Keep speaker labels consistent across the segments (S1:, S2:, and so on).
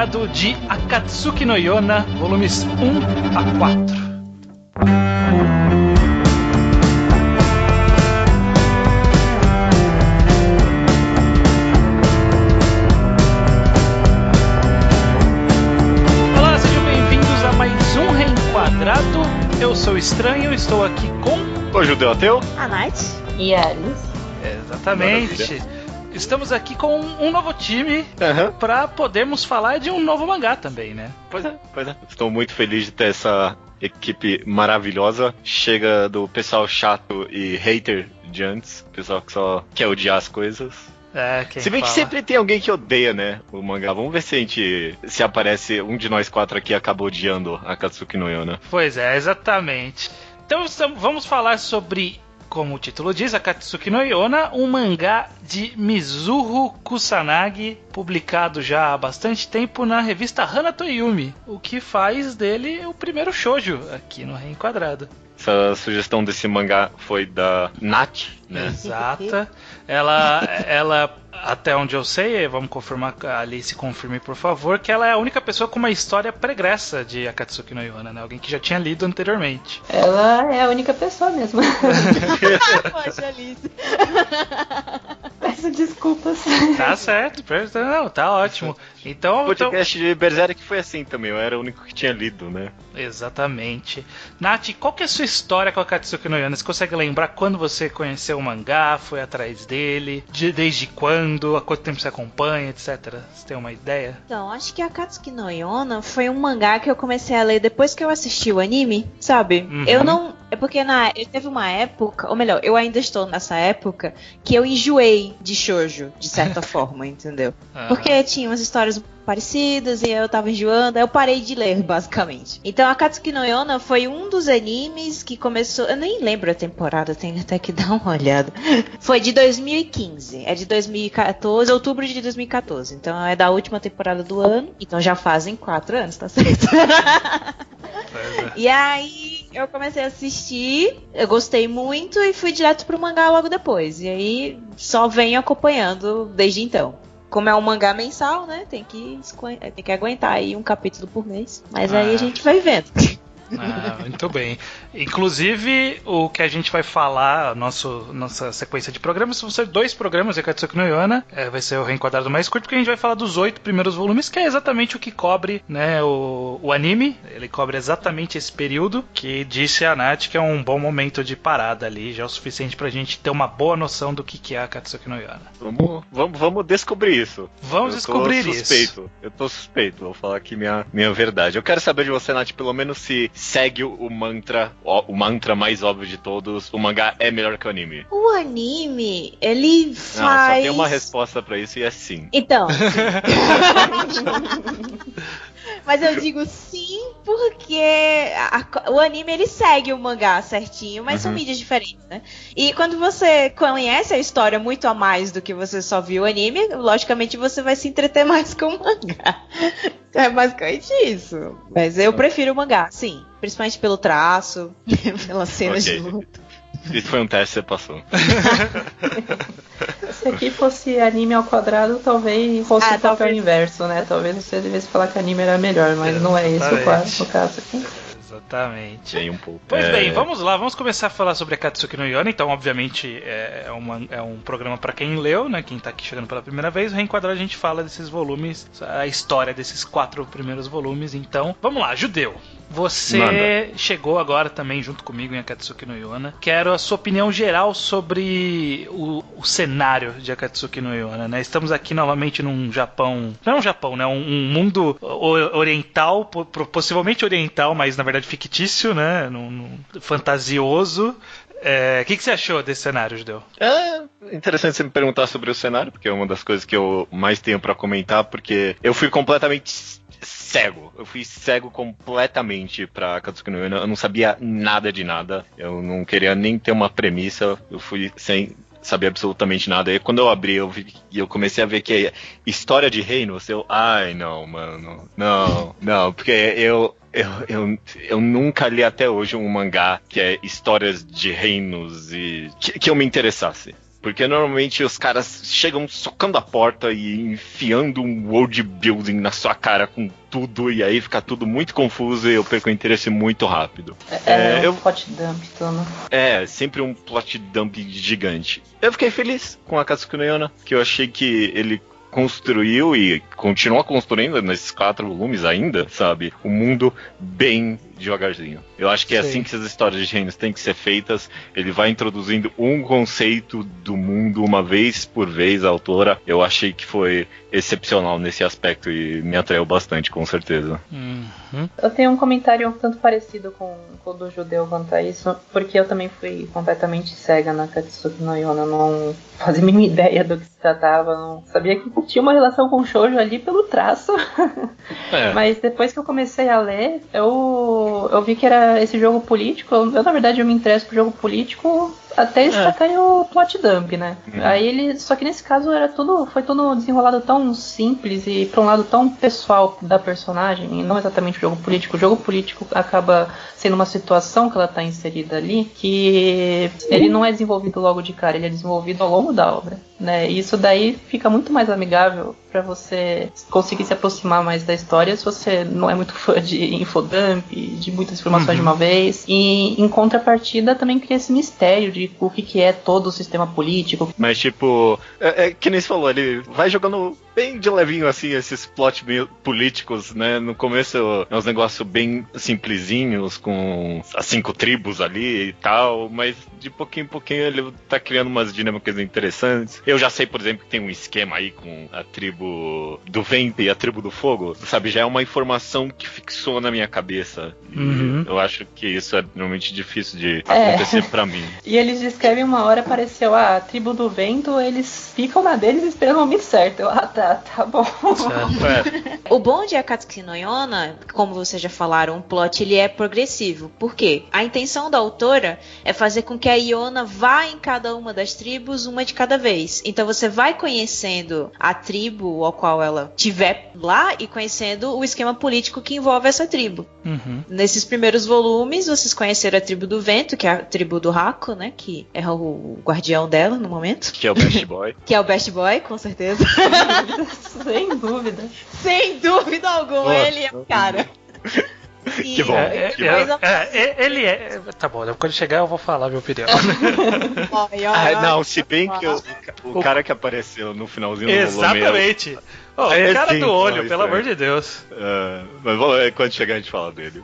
S1: Quadrado de Akatsuki no Yona, volumes 1 a 4. Olá, sejam bem-vindos a mais um Reenquadrado. Eu sou o Estranho, estou aqui com...
S2: O Judeu Ateu,
S3: a Nath
S4: e a Alice.
S1: Exatamente. Maravilha. Estamos aqui com um novo time para podermos falar de um novo mangá também, né?
S2: Pois é. Estou muito feliz de ter essa equipe maravilhosa. Chega do pessoal chato e hater de antes, pessoal que só quer odiar as coisas. Se bem que sempre tem alguém que odeia, né, o mangá. Vamos ver se aparece um de nós quatro aqui acaba odiando a Akatsuki no Yona.
S1: Pois é, exatamente. Então vamos falar sobre... Como o título diz, Akatsuki no Yona, um mangá de Mizuho Kusanagi, publicado já há bastante tempo na revista Hanato Yumi, o que faz dele o primeiro shoujo aqui no Reenquadrado.
S2: Essa sugestão desse mangá foi da Nath, né?
S1: Exata. Ela, até onde eu sei, vamos confirmar, a Alice confirme por favor, que ela é a única pessoa com uma história pregressa de Akatsuki no Yona, né? Alguém que já tinha lido anteriormente.
S4: Ela é a única pessoa mesmo.
S3: Poxa, Alice.
S4: Peço desculpas.
S1: Tá certo, não, tá ótimo. Então,
S2: o podcast de Berserk foi assim também, eu era o único que tinha lido, né?
S1: Exatamente. Nath, qual que é a sua história com a Akatsuki no Yona? Você consegue lembrar quando você conheceu o mangá, foi atrás dele, desde quando, há quanto tempo você acompanha, etc? Você tem uma ideia?
S3: Então, acho que a Akatsuki no Yona foi um mangá que eu comecei a ler depois que eu assisti o anime, sabe? Eu não... É porque teve uma época, ou melhor, eu ainda estou nessa época, que eu enjoei de shoujo, de certa forma, entendeu? Porque tinha umas histórias parecidas e eu tava enjoando, aí eu parei de ler, basicamente. Então, a Akatsuki no Yona foi um dos animes que começou... Eu nem lembro a temporada, tenho até que dar uma olhada. Foi de 2015, é de 2014, outubro de 2014. Então, é da última temporada do ano, então já fazem 4 anos, tá certo? E aí, eu comecei a assistir, eu gostei muito e fui direto pro mangá logo depois. E aí, só venho acompanhando desde então. Como é um mangá mensal, né? Tem que aguentar aí um capítulo por mês. Mas aí a gente vai vendo.
S1: Muito bem. Inclusive, o que a gente vai falar, nossa sequência de programas, vão ser 2 programas de Akatsuki no Yona. Vai ser o Reenquadrado mais curto, porque a gente vai falar dos 8 primeiros volumes, que é exatamente o que cobre, né, o anime. Ele cobre exatamente esse período, que disse a Nath que é um bom momento de parada ali, já é o suficiente pra gente ter uma boa noção do que é Akatsuki no Yona.
S2: Vamos descobrir isso.
S1: Vamos descobrir isso.
S2: Eu tô suspeito, vou falar aqui minha verdade. Eu quero saber de você, Nath, pelo menos se segue o mantra mais óbvio de todos, o mangá é melhor que o anime.
S3: O anime, ele faz...
S2: Não, só tem uma resposta pra isso e é sim.
S3: Então, mas eu digo sim porque o anime ele segue o mangá certinho, mas são mídias diferentes, né? E quando você conhece a história muito a mais do que você só viu o anime, logicamente você vai se entreter mais com o mangá. É basicamente isso. Mas eu prefiro o mangá, sim. Principalmente pelo traço, pelas cenas de luta.
S2: Isso foi um teste, você passou.
S4: Se aqui fosse anime ao quadrado, talvez fosse o papel inverso, né? Talvez você devesse falar que anime era melhor, mas não é esse o caso aqui.
S1: Exatamente.
S2: Tem um pouco.
S1: Pois bem, vamos lá, vamos começar a falar sobre Akatsuki no Yona. Então, obviamente, é um programa para quem leu, né? Quem tá aqui chegando pela primeira vez. O Reenquadrado a gente fala desses volumes, a história desses 4 primeiros volumes. Então, vamos lá, Judeu. Você chegou agora também junto comigo em Akatsuki no Yona. Quero a sua opinião geral sobre o cenário de Akatsuki no Yona, né? Estamos aqui novamente num Japão... Não é um Japão, né? Um mundo oriental, possivelmente oriental, mas na verdade fictício, né? Fantasioso. O que você achou desse cenário, Judeu?
S2: É interessante você me perguntar sobre o cenário, porque é uma das coisas que eu mais tenho pra comentar, porque eu fui completamente cego. Eu fui cego completamente pra Akatsuki no Yona. Eu não sabia nada de nada. Eu não queria nem ter uma premissa. Eu fui sem saber absolutamente nada. E quando eu abri, eu comecei a ver que é história de reinos. Ai, não, mano. Não, porque eu nunca li até hoje um mangá que é histórias de reinos e que eu me interessasse. Porque normalmente os caras chegam socando a porta e enfiando um world building na sua cara com tudo, e aí fica tudo muito confuso e eu perco o interesse muito rápido.
S4: Um plot dump, Toma.
S2: Sempre um plot dump gigante. Eu fiquei feliz com a Akatsuki no Yona, que eu achei que ele construiu e continua construindo nesses 4 volumes ainda, sabe? Um mundo bem devagarzinho. Eu acho que é assim que essas histórias de reinos têm que ser feitas. Ele vai introduzindo um conceito do mundo uma vez por vez, a autora. Eu achei que foi excepcional nesse aspecto e me atraiu bastante, com certeza.
S4: Eu tenho um comentário um tanto parecido com o do Judeu quanto a isso, porque eu também fui completamente cega na Akatsuki no Yona. Eu não fazia a mínima ideia do que se tratava, não sabia que tinha uma relação com o shoujo ali pelo traço. Mas depois que eu comecei a ler, eu vi que era esse jogo político. Na verdade, eu me interesso por jogo político até eles sacarem o plot dump, né? Aí só que nesse caso foi tudo desenrolado tão simples e pra um lado tão pessoal da personagem, e não exatamente o jogo político. O jogo político acaba sendo uma situação que ela tá inserida ali, que ele não é desenvolvido logo de cara, ele é desenvolvido ao longo da obra, né? E isso daí fica muito mais amigável pra você conseguir se aproximar mais da história se você não é muito fã de infodump, de muitas informações de uma vez. E em contrapartida também cria esse mistério de o que é todo o sistema político.
S2: Mas tipo, que nem você falou, ele vai jogando bem de levinho assim esses plot políticos, né? No começo é uns negócios bem simplesinhos com as 5 tribos ali e tal, mas de pouquinho em pouquinho ele tá criando umas dinâmicas interessantes. Eu já sei, por exemplo, que tem um esquema aí com a tribo do vento e a tribo do fogo, sabe? Já é uma informação que fixou na minha cabeça. E eu acho que isso é normalmente difícil de acontecer pra mim.
S4: E eles descrevem uma hora, apareceu a tribo do vento, eles ficam na deles esperando o momento certo. Tá bom.
S3: O bom de Akatsuki no Yona, como vocês já falaram, o plot ele é progressivo. Por quê? A intenção da autora é fazer com que a Yona vá em cada uma das tribos, uma de cada vez. Então você vai conhecendo a tribo ao qual ela tiver lá e conhecendo o esquema político que envolve essa tribo. Nesses primeiros volumes, vocês conheceram a tribo do vento, que é a tribo do Hako, né? Que é o guardião dela no momento.
S2: Que é o Best Boy.
S3: Que é o Best Boy, com certeza.
S4: Sem dúvida.
S3: Sem dúvida alguma, ele é o cara.
S2: Que bom.
S1: Ele é. Tá bom, quando chegar eu vou falar minha opinião.
S2: Não, se bem que o cara que apareceu no finalzinho do volume.
S1: Exatamente. O cara do olho, pelo amor de Deus.
S2: Mas quando chegar a gente fala dele.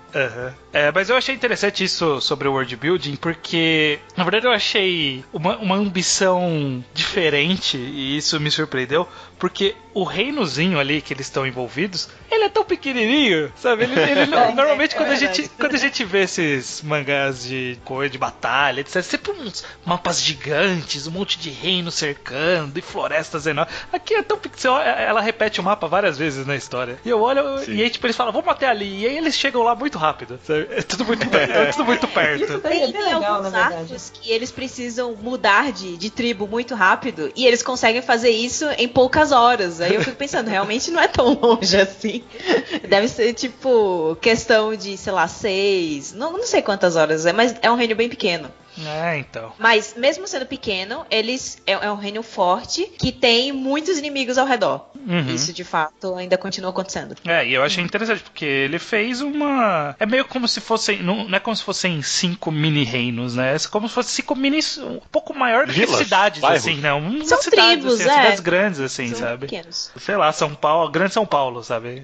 S1: Mas eu achei interessante isso sobre o world building, porque na verdade eu achei uma ambição diferente e isso me surpreendeu, porque o reinozinho ali que eles estão envolvidos, ele é tão pequenininho, sabe? Ele não, normalmente quando a gente vê esses mangás de coisa de batalha, etc, sempre uns mapas gigantes, um monte de reino cercando e florestas enormes. Aqui é tão pequeno, ela repete o mapa várias vezes na história. E eu olho e aí tipo eles falam, vamos até ali, e aí eles chegam lá muito rápido, sabe? É tudo muito perto.
S4: Isso daí é bem legal,
S3: alguns arcos que eles precisam mudar de tribo muito rápido e eles conseguem fazer isso em poucas horas. Aí eu fico pensando, realmente não é tão longe assim. Deve ser tipo questão de, sei lá, 6, não sei quantas horas é, mas é um reino bem pequeno.
S1: Então.
S3: Mas mesmo sendo pequeno, eles é um reino forte que tem muitos inimigos ao redor. Isso de fato ainda continua acontecendo.
S1: E eu achei interessante porque ele fez uma. É meio como se fossem. Não é como se fossem 5 mini reinos, né? É como se fossem 5 mini. Um pouco maior do que cidades, bairros. Assim, né?
S3: São cidades, tribos,
S1: assim, cidades grandes, assim,
S3: são
S1: sabe?
S3: Pequenos.
S1: Sei lá, São Paulo, Grande São Paulo, sabe?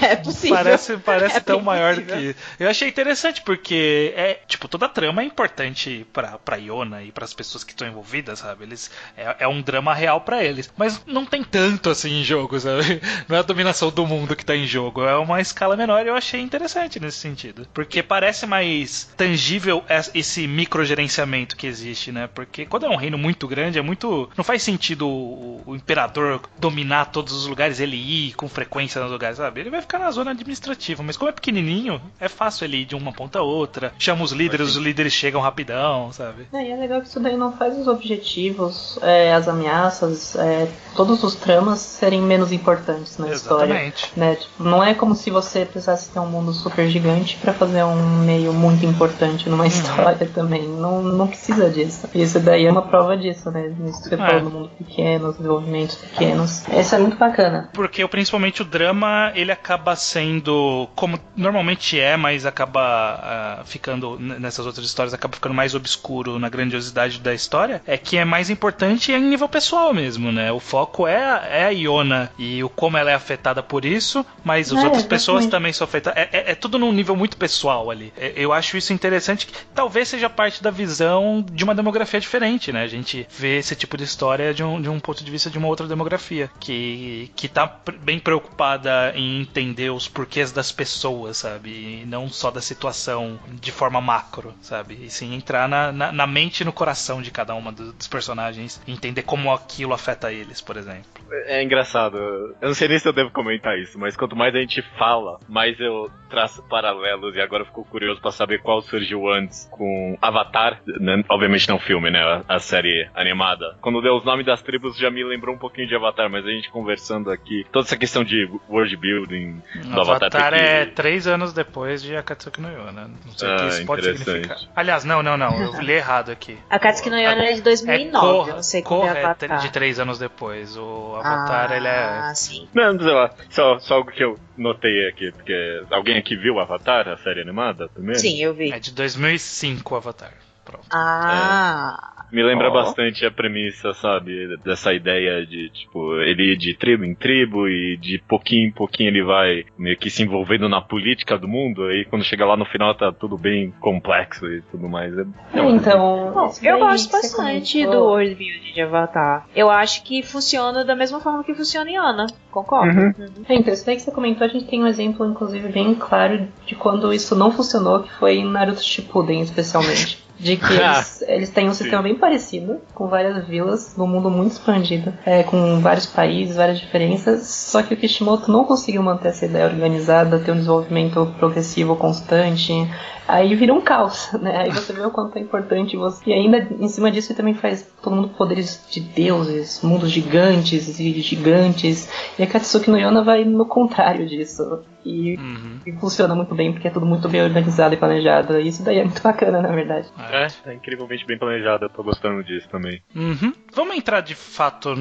S3: É possível.
S1: Parece tão maior do que. Eu achei interessante porque tipo, toda a trama é importante pra Yona e pras pessoas que estão envolvidas, sabe? É um drama real pra eles. Mas não tem tanto assim em jogo, sabe? Não é a dominação do mundo que tá em jogo. É uma escala menor e eu achei interessante nesse sentido. Porque parece mais tangível esse microgerenciamento que existe, né? Porque quando é um reino muito grande, não faz sentido o imperador dominar todos os lugares, ele ir com frequência nos lugares, sabe? Ele vai ficar na zona administrativa. Mas como é pequenininho, é fácil ele ir de uma ponta a outra. Chama os líderes líderes, os líderes chegam rapidão, sabe?
S4: E é legal que isso daí não faz os objetivos, as ameaças, todos os tramas serem menos importantes na história. Né? Tipo, não é como se você precisasse ter um mundo super gigante pra fazer um meio muito importante numa história também. Não precisa disso. Isso daí é uma prova disso, né? Isso que você falou do mundo pequeno, os desenvolvimentos pequenos. Isso é muito bacana.
S1: Porque principalmente o drama, ele acaba sendo, como normalmente mas acaba ficando, nessas outras histórias, acaba ficando mais obscuro na grandiosidade da história, que é mais importante em nível pessoal mesmo, né? O foco é a Iona e o como ela é afetada por isso, mas as outras pessoas também são afetadas. É tudo num nível muito pessoal ali. Eu acho isso interessante, que talvez seja parte da visão de uma demografia diferente, né? A gente vê esse tipo de história de um ponto de vista de uma outra demografia, que tá bem preocupada em entender os porquês das pessoas, sabe? E não só da situação de forma macro, sabe? E sim entrar na mente e no coração de cada uma dos personagens e entender como aquilo afeta eles, por exemplo.
S2: É engraçado. Eu não sei nem se eu devo comentar isso, mas quanto mais a gente fala, mais eu traço paralelos, e agora eu fico curioso pra saber qual surgiu antes com Avatar, né? Obviamente não o filme, né? A série animada. Quando deu os nomes das tribos já me lembrou um pouquinho de Avatar, mas a gente conversando aqui, toda essa questão de world building do Avatar
S1: é 3 anos depois de Akatsuki no Yona. Não sei o que isso pode significar. Aliás, não, eu li errado aqui.
S3: Akatsuki no Yona é de 2009, eu não sei quando é Avatar.
S1: De 3 anos depois. O Avatar, ele é...
S3: sim.
S2: Não, sei lá, só algo que eu notei aqui, porque alguém aqui viu o Avatar, a série animada primeiro?
S3: Sim, eu vi.
S1: É de 2005 o Avatar. Pronto.
S2: Me lembra bastante a premissa, sabe? Dessa ideia de, tipo, ele ir de tribo em tribo e de pouquinho em pouquinho ele vai meio que se envolvendo na política do mundo. Aí quando chega lá no final tá tudo bem complexo e tudo mais.
S3: Então, eu gosto bastante do world building de Avatar. Eu acho que funciona da mesma forma que funciona em Ana. Concordo?
S4: Então, isso daí que você comentou, a gente tem um exemplo, inclusive, bem claro de quando isso não funcionou, que foi em Naruto Shippuden, especialmente. De que eles têm um sistema bem parecido, com várias vilas, num mundo muito expandido, com vários países, várias diferenças, só que o Kishimoto não conseguiu manter essa ideia organizada, ter um desenvolvimento progressivo constante, aí vira um caos, né? Aí você vê o quanto é importante você... E ainda, em cima disso, ele também faz todo mundo poderes de deuses, mundos gigantes e gigantes, e a Katsuki no Yona vai no contrário disso. E funciona muito bem, porque é tudo muito bem organizado e planejado. E isso daí é muito bacana, na verdade.
S2: É incrivelmente bem planejado, eu tô gostando disso também.
S1: Vamos entrar de fato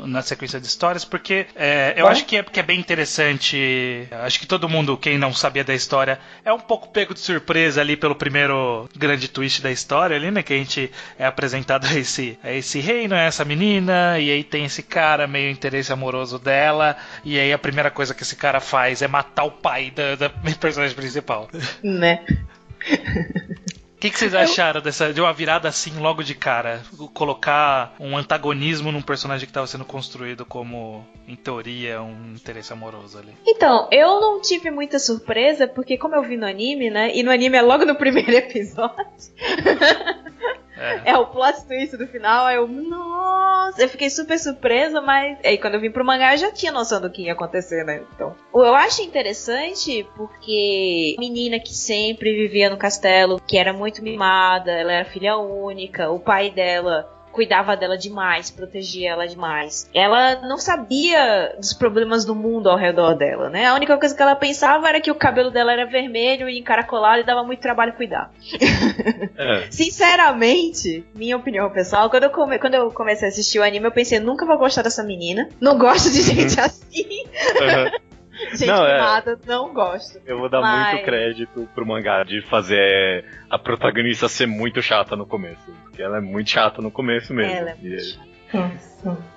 S1: na sequência de histórias, porque eu acho que é bem interessante. Acho que todo mundo, quem não sabia da história, é um pouco pego de surpresa ali pelo primeiro grande twist da história ali, né? Que a gente é apresentado a esse reino, a essa menina, e aí tem esse cara meio interesse amoroso dela, e aí a primeira coisa que esse cara faz é matar o pai da personagem principal.
S3: Né?
S1: O que vocês acharam de uma virada assim logo de cara? Colocar um antagonismo num personagem que estava sendo construído como, em teoria, um interesse amoroso ali.
S3: Então, eu não tive muita surpresa, porque como eu vi no anime, né? E no anime é logo no primeiro episódio. É o plot twist do final, nossa, eu fiquei super surpresa, mas aí quando eu vim pro mangá eu já tinha noção do que ia acontecer, né? Então, eu acho interessante porque a menina que sempre vivia no castelo, que era muito mimada, ela era filha única, o pai dela cuidava dela demais, protegia ela demais. Ela não sabia dos problemas do mundo ao redor dela, né? A única coisa que ela pensava era que o cabelo dela era vermelho e encaracolado e dava muito trabalho cuidar. Sinceramente, minha opinião pessoal, quando eu comecei a assistir o anime, eu pensei, nunca vou gostar dessa menina. Não gosto de gente assim. Gente mimada, não gosto.
S2: Eu vou dar muito crédito pro mangá de fazer a protagonista ser muito chata no começo. Porque ela é muito chata no começo mesmo.
S3: Ela é muito chata.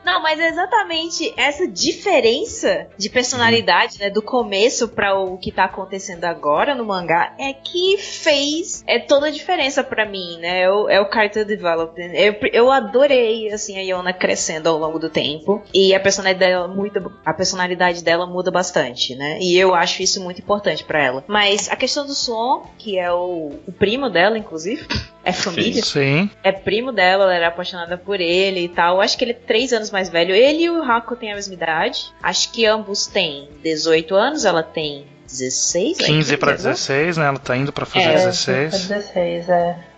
S3: Não, mas é exatamente essa diferença de personalidade, né, do começo para o que tá acontecendo agora no mangá é que fez toda a diferença para mim, né? É o character development. Eu adorei assim a Yona crescendo ao longo do tempo e a personalidade dela muda bastante, né? E eu acho isso muito importante para ela. Mas a questão do Suon, que é o primo dela, inclusive, é família.
S1: Sim.
S3: É primo dela, ela era apaixonada por ele e tal. Acho que ele é 3 anos mais velho. Ele e o Haku têm a mesma idade. Acho que ambos têm 18 anos, ela tem 16?
S1: 15 pra 16, né? Ela tá indo pra fazer 16.
S4: 16,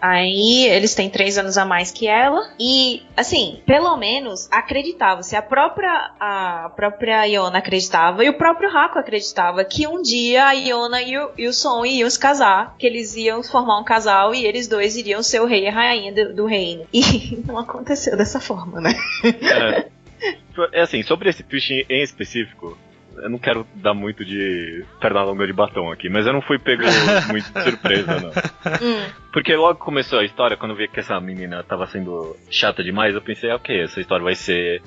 S3: Aí eles têm 3 anos a mais que ela. E, assim, pelo menos acreditava-se. A própria Iona acreditava e o próprio Haku acreditava que um dia a Iona e o Son iam se casar, que eles iam formar um casal e eles dois iriam ser o rei e a rainha do reino. E não aconteceu dessa forma, né?
S2: É assim, sobre esse twist em específico, eu não quero dar muito de perna longa de batom aqui, mas eu não fui pego muito de surpresa, não. Porque logo começou a história, quando eu vi que essa menina tava sendo chata demais, eu pensei, ok, essa história vai ser...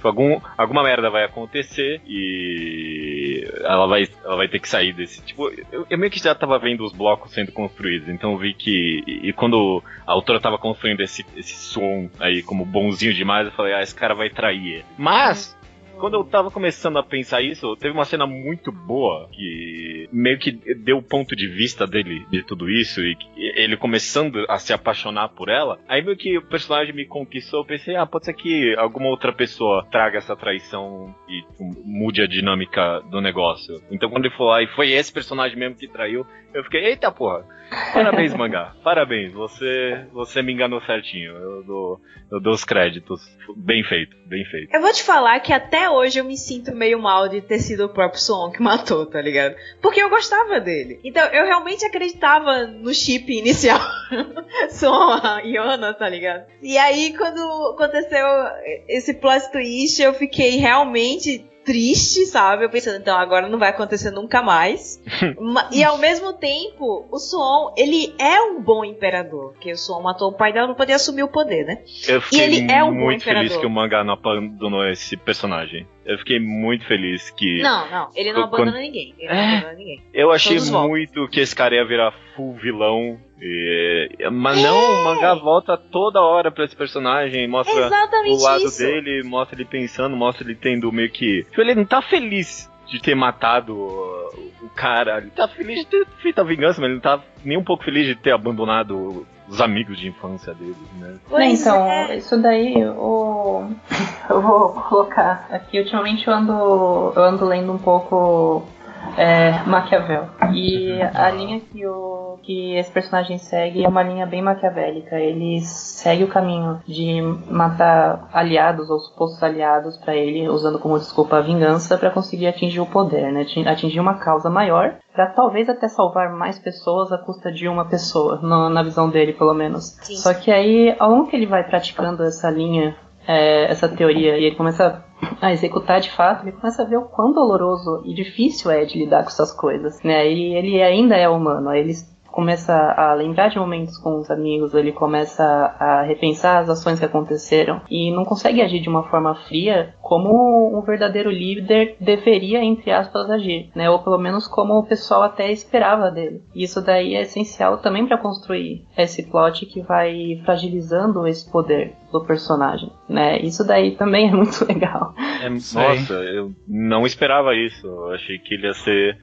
S2: Alguma merda vai acontecer e ela vai ter que sair desse... Tipo, eu meio que já tava vendo os blocos sendo construídos, então eu vi que... E quando a autora tava construindo esse som aí como bonzinho demais, eu falei, esse cara vai trair ele. Mas... Quando eu tava começando a pensar isso, teve uma cena muito boa que meio que deu o ponto de vista dele de tudo isso e ele começando a se apaixonar por ela. Aí meio que o personagem me conquistou, eu pensei, pode ser que alguma outra pessoa traga essa traição e mude a dinâmica do negócio. Então quando ele foi lá e foi esse personagem mesmo que traiu, eu fiquei, eita porra, parabéns mangá, parabéns, você me enganou certinho, eu dou os créditos, bem feito, bem feito.
S3: Eu vou te falar que até hoje eu me sinto meio mal de ter sido o próprio Son que matou, tá ligado? Porque eu gostava dele. Então eu realmente acreditava no chip inicial. Son, a Iona, tá ligado? E aí quando aconteceu esse plot twist, eu fiquei realmente triste, sabe? Eu pensando, então agora não vai acontecer nunca mais. E ao mesmo tempo, o Son, ele é um bom imperador. Porque o Son matou o pai dela, não podia assumir o poder, né?
S2: Eu fiquei
S3: e ele é um
S2: muito
S3: bom imperador.
S2: feliz que o mangá não abandonou esse personagem. Eu fiquei muito feliz que...
S3: Não, ele não abandona ninguém. Ele não abandona ninguém.
S2: Eu achei
S3: Todos
S2: muito voltam. Que esse cara ia virar full vilão. Mas não, o mangá volta toda hora pra esse personagem, mostra
S3: exatamente
S2: o lado
S3: isso.
S2: dele, mostra ele pensando, mostra ele tendo meio que... Tipo, ele não tá feliz de ter matado o cara, ele tá feliz de ter feito a vingança, mas ele não tá nem um pouco feliz de ter abandonado os amigos de infância dele, né?
S4: Então, isso daí eu vou colocar aqui. Ultimamente eu ando lendo um pouco Maquiavel. E a linha que esse personagem segue é uma linha bem maquiavélica. Ele segue o caminho de matar aliados ou supostos aliados pra ele, usando como desculpa a vingança pra conseguir atingir o poder, né? Atingir uma causa maior, pra talvez até salvar mais pessoas à custa de uma pessoa, na visão dele pelo menos.
S3: Sim.
S4: Só que aí, ao longo que ele vai praticando essa linha, essa teoria, e ele começa a executar de fato, ele começa a ver o quão doloroso e difícil é de lidar com essas coisas, né? E ele ainda é humano, aí ele começa a lembrar de momentos com os amigos, ele começa a repensar as ações que aconteceram e não consegue agir de uma forma fria como um verdadeiro líder deveria, entre aspas, agir, né? Ou pelo menos como o pessoal até esperava dele. E isso daí é essencial também para construir esse plot que vai fragilizando esse poder do personagem, né? Isso daí também é muito legal.
S2: Nossa, eu não esperava isso. Eu achei que ele ia ser...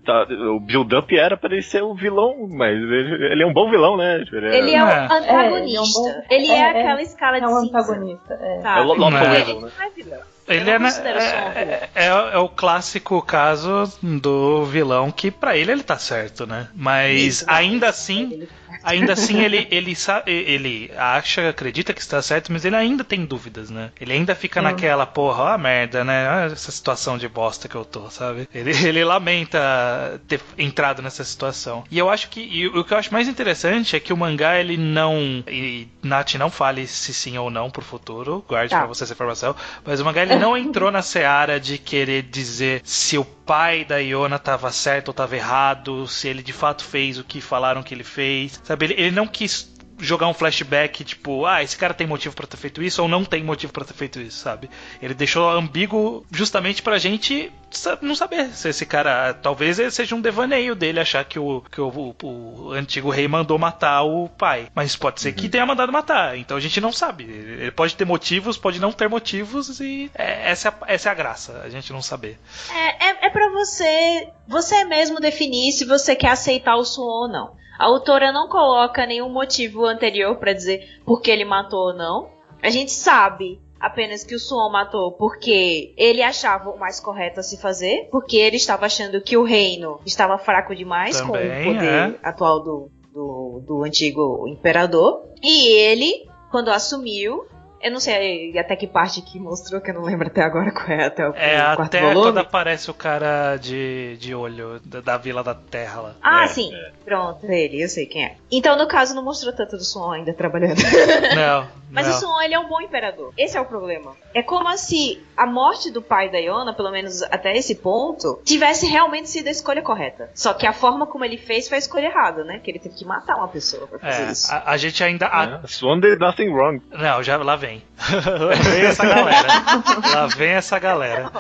S2: o build-up era para ele ser o vilão, mas ele é um bom vilão, né?
S3: Ele é um antagonista. Ele é aquela escala de cinza.
S4: É um antagonista,
S2: É o Lawful Evil, né?
S3: Não é vilão.
S1: Ele é o clássico caso do vilão que pra ele tá certo, né? Mas ainda assim ele acredita que está certo, mas ele ainda tem dúvidas, né? Ele ainda fica naquela porra, merda, né? Olha essa situação de bosta que eu tô, sabe? Ele lamenta ter entrado nessa situação. E eu acho que o que eu acho mais interessante é que o mangá, ele não... E Nath, não fale se sim ou não pro futuro, guarde pra você essa informação, mas o mangá, ele não entrou na seara de querer dizer se o pai da Iona tava certo ou tava errado, se ele de fato fez o que falaram que ele fez, sabe? Ele não quis jogar um flashback, tipo, esse cara tem motivo pra ter feito isso ou não tem motivo pra ter feito isso, sabe? Ele deixou ambíguo justamente pra gente não saber se esse cara, talvez seja um devaneio dele achar que o antigo rei mandou matar o pai, mas pode ser que tenha mandado matar, então a gente não sabe. Ele pode ter motivos, pode não ter motivos e essa é a graça, a gente não saber.
S3: É pra você mesmo definir se você quer aceitar o Son ou não. A autora não coloca nenhum motivo anterior pra dizer por que ele matou ou não. A gente sabe apenas que o Suon matou porque ele achava o mais correto a se fazer, porque ele estava achando que o reino estava fraco demais com o poder atual do antigo imperador. E ele, quando assumiu, eu não sei até que parte que mostrou, que eu não lembro até agora qual é até o quarto
S1: até
S3: volume.
S1: Quando aparece o cara de olho da Vila da Terra lá.
S3: Ah, sim. Pronto, ele, eu sei quem é. Então, no caso, não mostrou tanto do Suon ainda trabalhando.
S1: Não.
S3: Mas o Suon, ele é um bom imperador. Esse é o problema. É como se a morte do pai da Iona, pelo menos até esse ponto, tivesse realmente sido a escolha correta. Só que a forma como ele fez foi a escolha errada, né? Que ele teve que matar uma pessoa pra fazer isso.
S1: A gente ainda...
S2: Swan did nothing wrong.
S1: Não, já lá vem. Lá vem essa galera. Lá vem essa galera.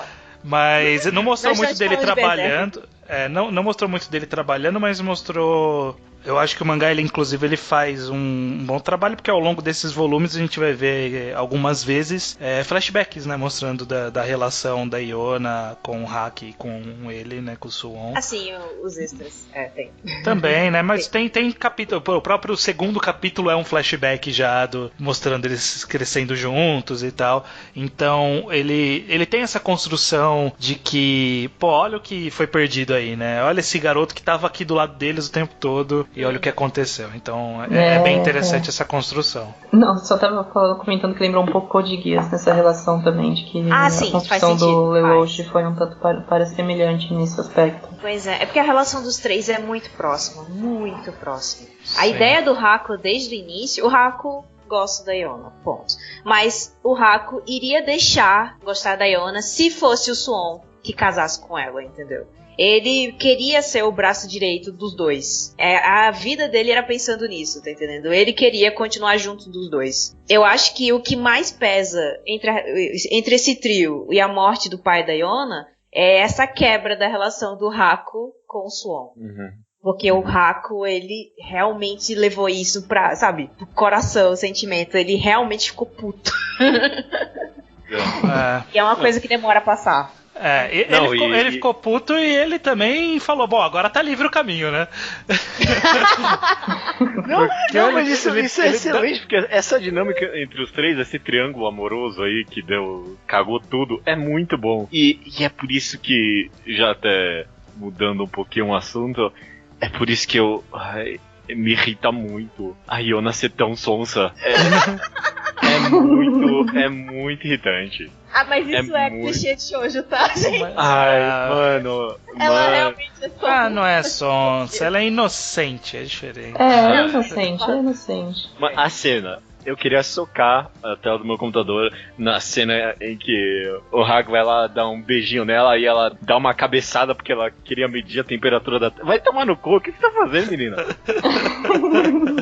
S1: Mas não mostrou muito dele trabalhando. Não mostrou muito dele trabalhando, mas mostrou... Eu acho que o mangá, ele, inclusive, ele faz um bom trabalho, porque ao longo desses volumes a gente vai ver algumas vezes flashbacks, né, mostrando da relação da Iona com o Haki, com ele, né, com o Suon.
S3: Assim, os extras, tem.
S1: Também, né, mas tem capítulo, o próprio segundo capítulo é um flashback já mostrando eles crescendo juntos e tal. Então, ele tem essa construção de que, olha o que foi perdido aí, né, olha esse garoto que tava aqui do lado deles o tempo todo. E olha o que aconteceu. Então é bem interessante essa construção.
S4: Não, só tava comentando que lembrou um pouco Code Geass nessa relação também, de que a construção do Lelouch foi um tanto para semelhante nesse aspecto.
S3: Pois é porque a relação dos três é muito próxima, muito próxima. A ideia do Haku desde o início, o Haku gosta da Iona, ponto. Mas o Haku iria deixar gostar da Iona se fosse o Suon que casasse com ela, entendeu? Ele queria ser o braço direito dos dois. A vida dele era pensando nisso, tá entendendo? Ele queria continuar junto dos dois. Eu acho que o que mais pesa entre esse trio e a morte do pai da Iona é essa quebra da relação do Haku com o Suon.
S2: Uhum.
S3: Porque o Haku, ele realmente levou isso pra, sabe, pro coração, o sentimento. Ele realmente ficou puto. E é uma coisa que demora a passar.
S1: Ele ficou puto e ele também falou, bom, agora tá livre o caminho, né?
S2: Mas isso é excelente, porque essa dinâmica entre os três, esse triângulo amoroso aí que cagou tudo, é muito bom. E é por isso que, já até mudando um pouquinho o assunto, é por isso que me irrita muito a Iona ser tão sonsa. É muito irritante.
S3: Mas isso clichê de shoujo, tá, gente?
S2: Mano.
S3: Ela realmente é sonsa.
S1: Não é sonsa, ela é inocente, é diferente.
S4: É inocente.
S2: Mas a cena, eu queria socar a tela do meu computador na cena em que o Haku vai lá dar um beijinho nela e ela dá uma cabeçada porque ela queria medir a temperatura da... Vai tomar no cu, o que você tá fazendo, menina?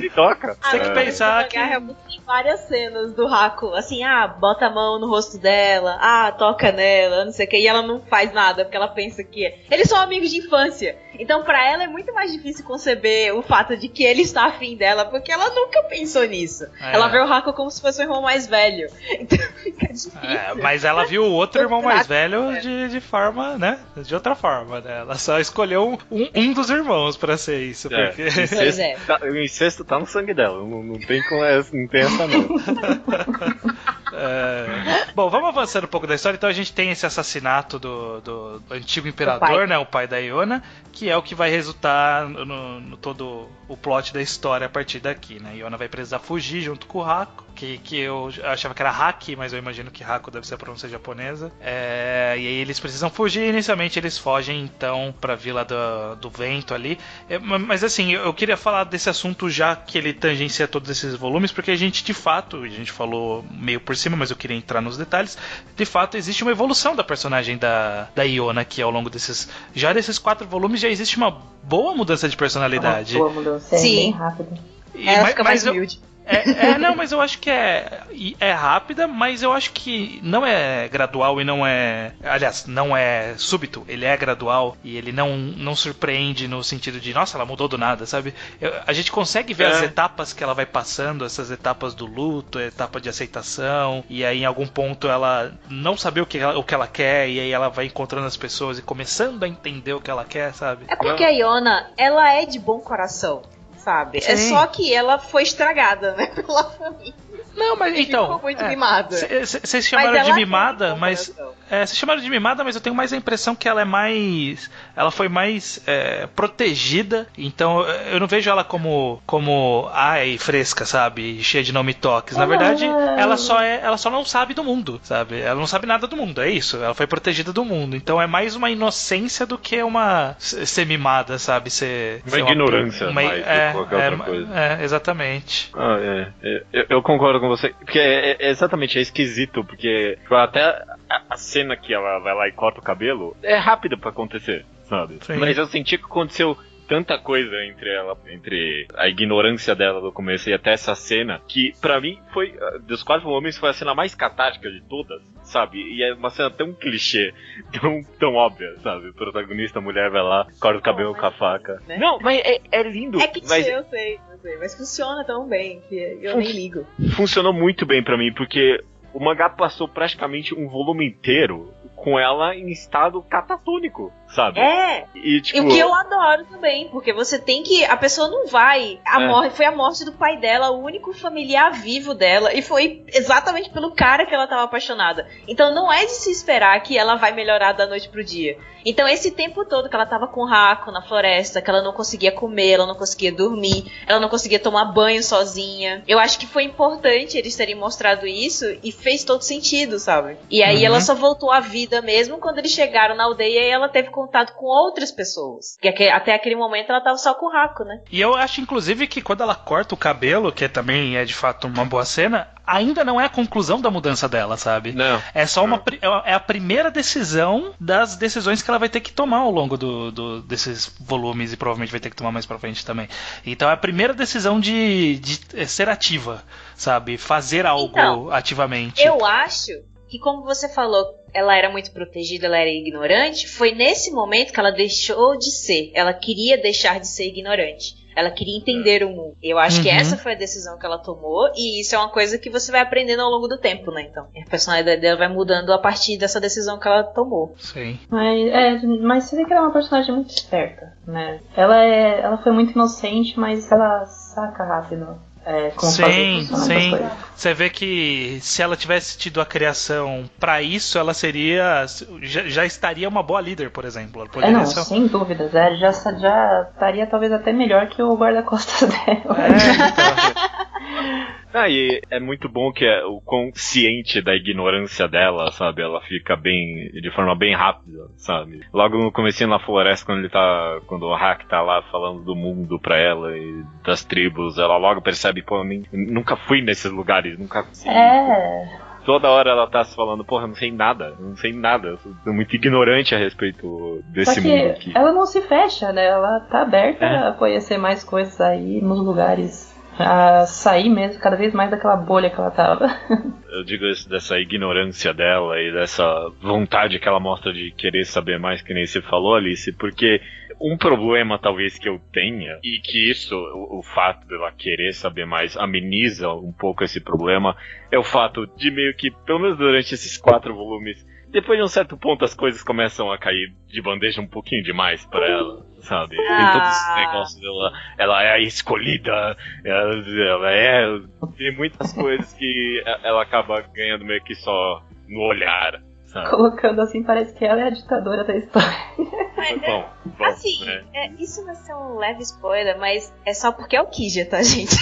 S2: Se toca.
S1: Tem que pensar que...
S3: Tem várias cenas do Haku, assim, bota a mão no rosto dela, toca nela, não sei o que, e ela não faz nada, porque ela pensa que... Eles são amigos de infância, então pra ela é muito mais difícil conceber o fato de que ele está afim dela, porque ela nunca pensou nisso. Ela vê o Haku como se fosse o irmão mais velho, então fica difícil.
S1: Mas ela viu o outro irmão mais velho de forma, né, de outra forma, né, ela só escolheu um dos irmãos pra ser isso, porque...
S2: O incesto tá no sangue dela, não tem essa não.
S1: Bom, vamos avançando um pouco da história. Então a gente tem esse assassinato do antigo imperador, né, o pai da Iona, que é o que vai resultar no todo o plot da história a partir daqui, né? Iona vai precisar fugir junto com o Haku, que eu achava que era Haki, mas eu imagino que Haku deve ser a pronúncia japonesa. E aí eles precisam fugir. Inicialmente eles fogem então pra Vila do Vento ali. Mas assim, eu queria falar desse assunto já que ele tangencia todos esses volumes, porque a gente de fato, a gente falou meio por cima, mas eu queria entrar nos detalhes. De fato existe uma evolução da personagem da Iona aqui ao longo desses 4 volumes. Já existe uma boa mudança de personalidade.
S4: Uma boa mudança, bem rápida.
S3: Ela fica mais humilde.
S1: Não, mas eu acho que é rápida, mas eu acho que não é gradual e não é... Aliás, não é súbito, ele é gradual e ele não surpreende no sentido de, nossa, ela mudou do nada, sabe? A gente consegue ver as etapas que ela vai passando, essas etapas do luto, a etapa de aceitação, e aí em algum ponto ela não saber o que ela quer, e aí ela vai encontrando as pessoas e começando a entender o que ela quer, sabe?
S3: É porque a Iona, ela é de bom coração. sabe?
S1: Sim.
S3: É só que ela foi estragada, né, pela família.
S1: Não, mas então.
S3: Ficou muito mimada.
S1: Vocês chamaram de mimada, mas.
S3: Comparação.
S1: Vocês chamaram de mimada, mas eu tenho mais a impressão que ela é mais. Ela foi mais protegida. Então eu não vejo ela como. Ai, fresca, sabe? Cheia de não me toques. Na verdade, ela só não sabe do mundo, sabe? Ela não sabe nada do mundo, é isso. Ela foi protegida do mundo. Então é mais uma inocência do que uma. Ser mimada, sabe?
S2: Uma ignorância mais do que qualquer outra coisa.
S1: Exatamente.
S2: Eu concordo com você, porque exatamente, é esquisito, porque até a cena que ela vai lá e corta o cabelo é rápida pra acontecer, sabe? Sim. Mas eu senti que aconteceu tanta coisa entre a ignorância dela do começo e até essa cena, que pra mim foi, dos 4 volumes, foi a cena mais catártica de todas, sabe? E é uma cena tão clichê, tão óbvia, sabe? O protagonista, a mulher vai lá, corta o cabelo com a faca.
S3: Né?
S2: Não, mas é lindo.
S3: É clichê, eu sei, mas funciona tão bem que eu nem ligo.
S2: Funcionou muito bem pra mim, porque o mangá passou praticamente um volume inteiro com ela em estado catatônico, sabe?
S3: E o que eu adoro também, porque você tem que... A pessoa não vai... Foi a morte do pai dela, o único familiar vivo dela, e foi exatamente pelo cara que ela tava apaixonada. Então não é de se esperar que ela vai melhorar da noite pro dia. Então esse tempo todo que ela tava com o Haku na floresta, que ela não conseguia comer, ela não conseguia dormir, ela não conseguia tomar banho sozinha. Eu acho que foi importante eles terem mostrado isso e fez todo sentido, sabe? E aí ela só voltou à vida mesmo quando eles chegaram na aldeia e ela teve contato com outras pessoas. Que até aquele momento ela tava só com o Haku, né?
S1: E eu acho, inclusive, que quando ela corta o cabelo, que também é de fato uma boa cena, ainda não é a conclusão da mudança dela, sabe?
S2: Não.
S1: É só é a primeira decisão das decisões que ela vai ter que tomar ao longo desses volumes, e provavelmente vai ter que tomar mais pra frente também. Então é a primeira decisão de ser ativa, sabe? Fazer algo ativamente.
S3: Eu acho que, como você falou, ela era muito protegida, ela era ignorante, foi nesse momento que ela deixou de ser. Ela queria deixar de ser ignorante. Ela queria entender o mundo. Eu acho que essa foi a decisão que ela tomou, e isso é uma coisa que você vai aprendendo ao longo do tempo, né? Então, a personalidade dela vai mudando a partir dessa decisão que ela tomou.
S1: Sim.
S4: Mas você vê que ela é uma personagem muito esperta, né? Ela foi muito inocente, mas ela saca rápido.
S1: Sim. Você vê que se ela tivesse tido a criação pra isso, ela seria. Já estaria uma boa líder, por exemplo. Ela poderia ser...
S4: sem dúvidas. Já estaria talvez até melhor que o guarda-costas dela.
S2: E é muito bom que o consciente da ignorância dela, sabe? Ela fica de forma bem rápida, sabe? Logo no comecinho na floresta, quando o Haku tá lá falando do mundo pra ela e das tribos, ela logo percebe, pô, eu nunca fui nesses lugares, nunca consegui. Toda hora ela tá se falando, porra, eu não sei nada, eu sou muito ignorante a respeito desse mundo aqui.
S4: Ela não se fecha, né? Ela tá aberta a conhecer mais coisas aí nos lugares. A sair mesmo cada vez mais daquela bolha que ela tava.
S2: Eu digo isso dessa ignorância dela e dessa vontade que ela mostra de querer saber mais, que nem você falou, Alice, porque um problema talvez que eu tenha, e que isso, o fato dela querer saber mais ameniza um pouco esse problema, é o fato de meio que, pelo menos durante esses 4 volumes, depois de um certo ponto as coisas começam a cair de bandeja um pouquinho demais pra ela, sabe? Tem todos esses negócios dela, ela é a escolhida, tem muitas coisas que ela acaba ganhando meio que só no olhar, sabe?
S4: Colocando assim, parece que ela é a ditadora da história.
S2: Bom,
S3: assim, isso vai ser um leve spoiler, mas é só porque é o Kija, tá, gente?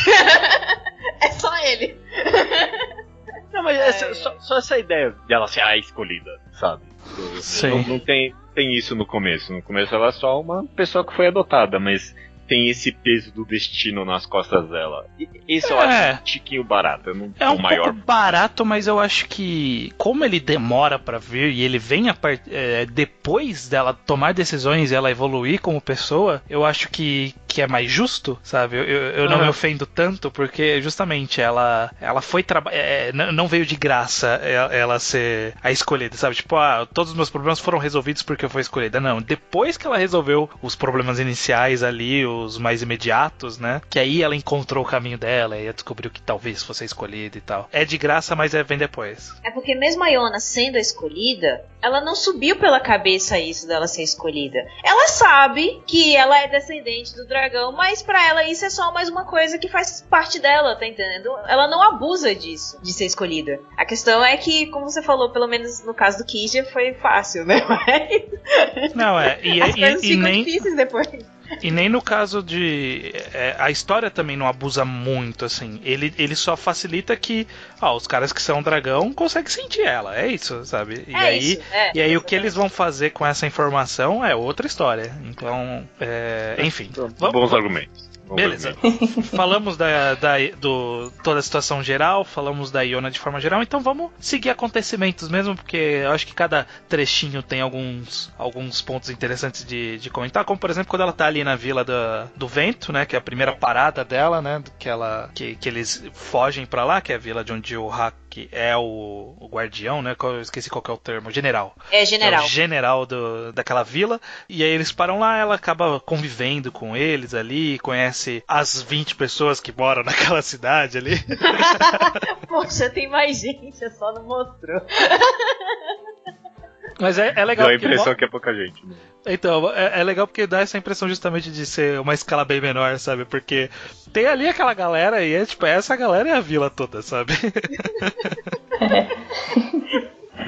S3: É só ele.
S2: Não, mas só essa ideia dela ser a escolhida, sabe? Não tem isso no começo. No começo ela é só uma pessoa que foi adotada, mas tem esse peso do destino nas costas dela. E isso eu acho um tiquinho barato.
S1: É um pouco barato, mas eu acho que como ele demora pra vir e ele vem depois dela tomar decisões e ela evoluir como pessoa, eu acho que é mais justo, sabe? Eu não me ofendo tanto, porque justamente ela foi não veio de graça ela ser a escolhida, sabe? Tipo, todos os meus problemas foram resolvidos porque eu fui escolhida. Não, depois que ela resolveu os problemas iniciais ali, futuros mais imediatos, né? Que aí ela encontrou o caminho dela e descobriu que talvez fosse a escolhida e tal. É de graça, mas vem depois.
S3: É porque mesmo a Iona sendo a escolhida, ela não subiu pela cabeça isso dela ser escolhida. Ela sabe que ela é descendente do dragão, mas pra ela isso é só mais uma coisa que faz parte dela, tá entendendo? Ela não abusa disso, de ser escolhida. A questão é que, como você falou, pelo menos no caso do Kija, foi fácil, né? Mas...
S1: Não,
S3: as coisas ficam
S1: nem...
S3: difíceis depois.
S1: E nem no caso de... a história também não abusa muito, assim. Ele só facilita que os caras que são dragão conseguem sentir ela. É isso, sabe? E aí o que eles vão fazer com essa informação é outra história. Então, enfim.
S2: Bons argumentos.
S1: Beleza. Falamos toda a situação geral, falamos da Iona de forma geral, então vamos seguir acontecimentos mesmo, porque eu acho que cada trechinho tem alguns pontos interessantes de comentar, como por exemplo quando ela tá ali na Vila do Vento, né, que é a primeira parada dela, né, que eles fogem pra lá, que é a vila de onde o Haki é o guardião, né, eu esqueci qual que é o termo, general.
S3: É general.
S1: É o general daquela vila, e aí eles param lá, ela acaba convivendo com eles ali, conhece as 20 pessoas que moram naquela cidade ali.
S3: Poxa, tem mais gente, só não mostrou.
S1: Mas é legal.
S2: Dá a impressão que é pouca gente. Né?
S1: Então, é legal porque dá essa impressão justamente de ser uma escala bem menor, sabe? Porque tem ali aquela galera e essa galera é a vila toda, sabe?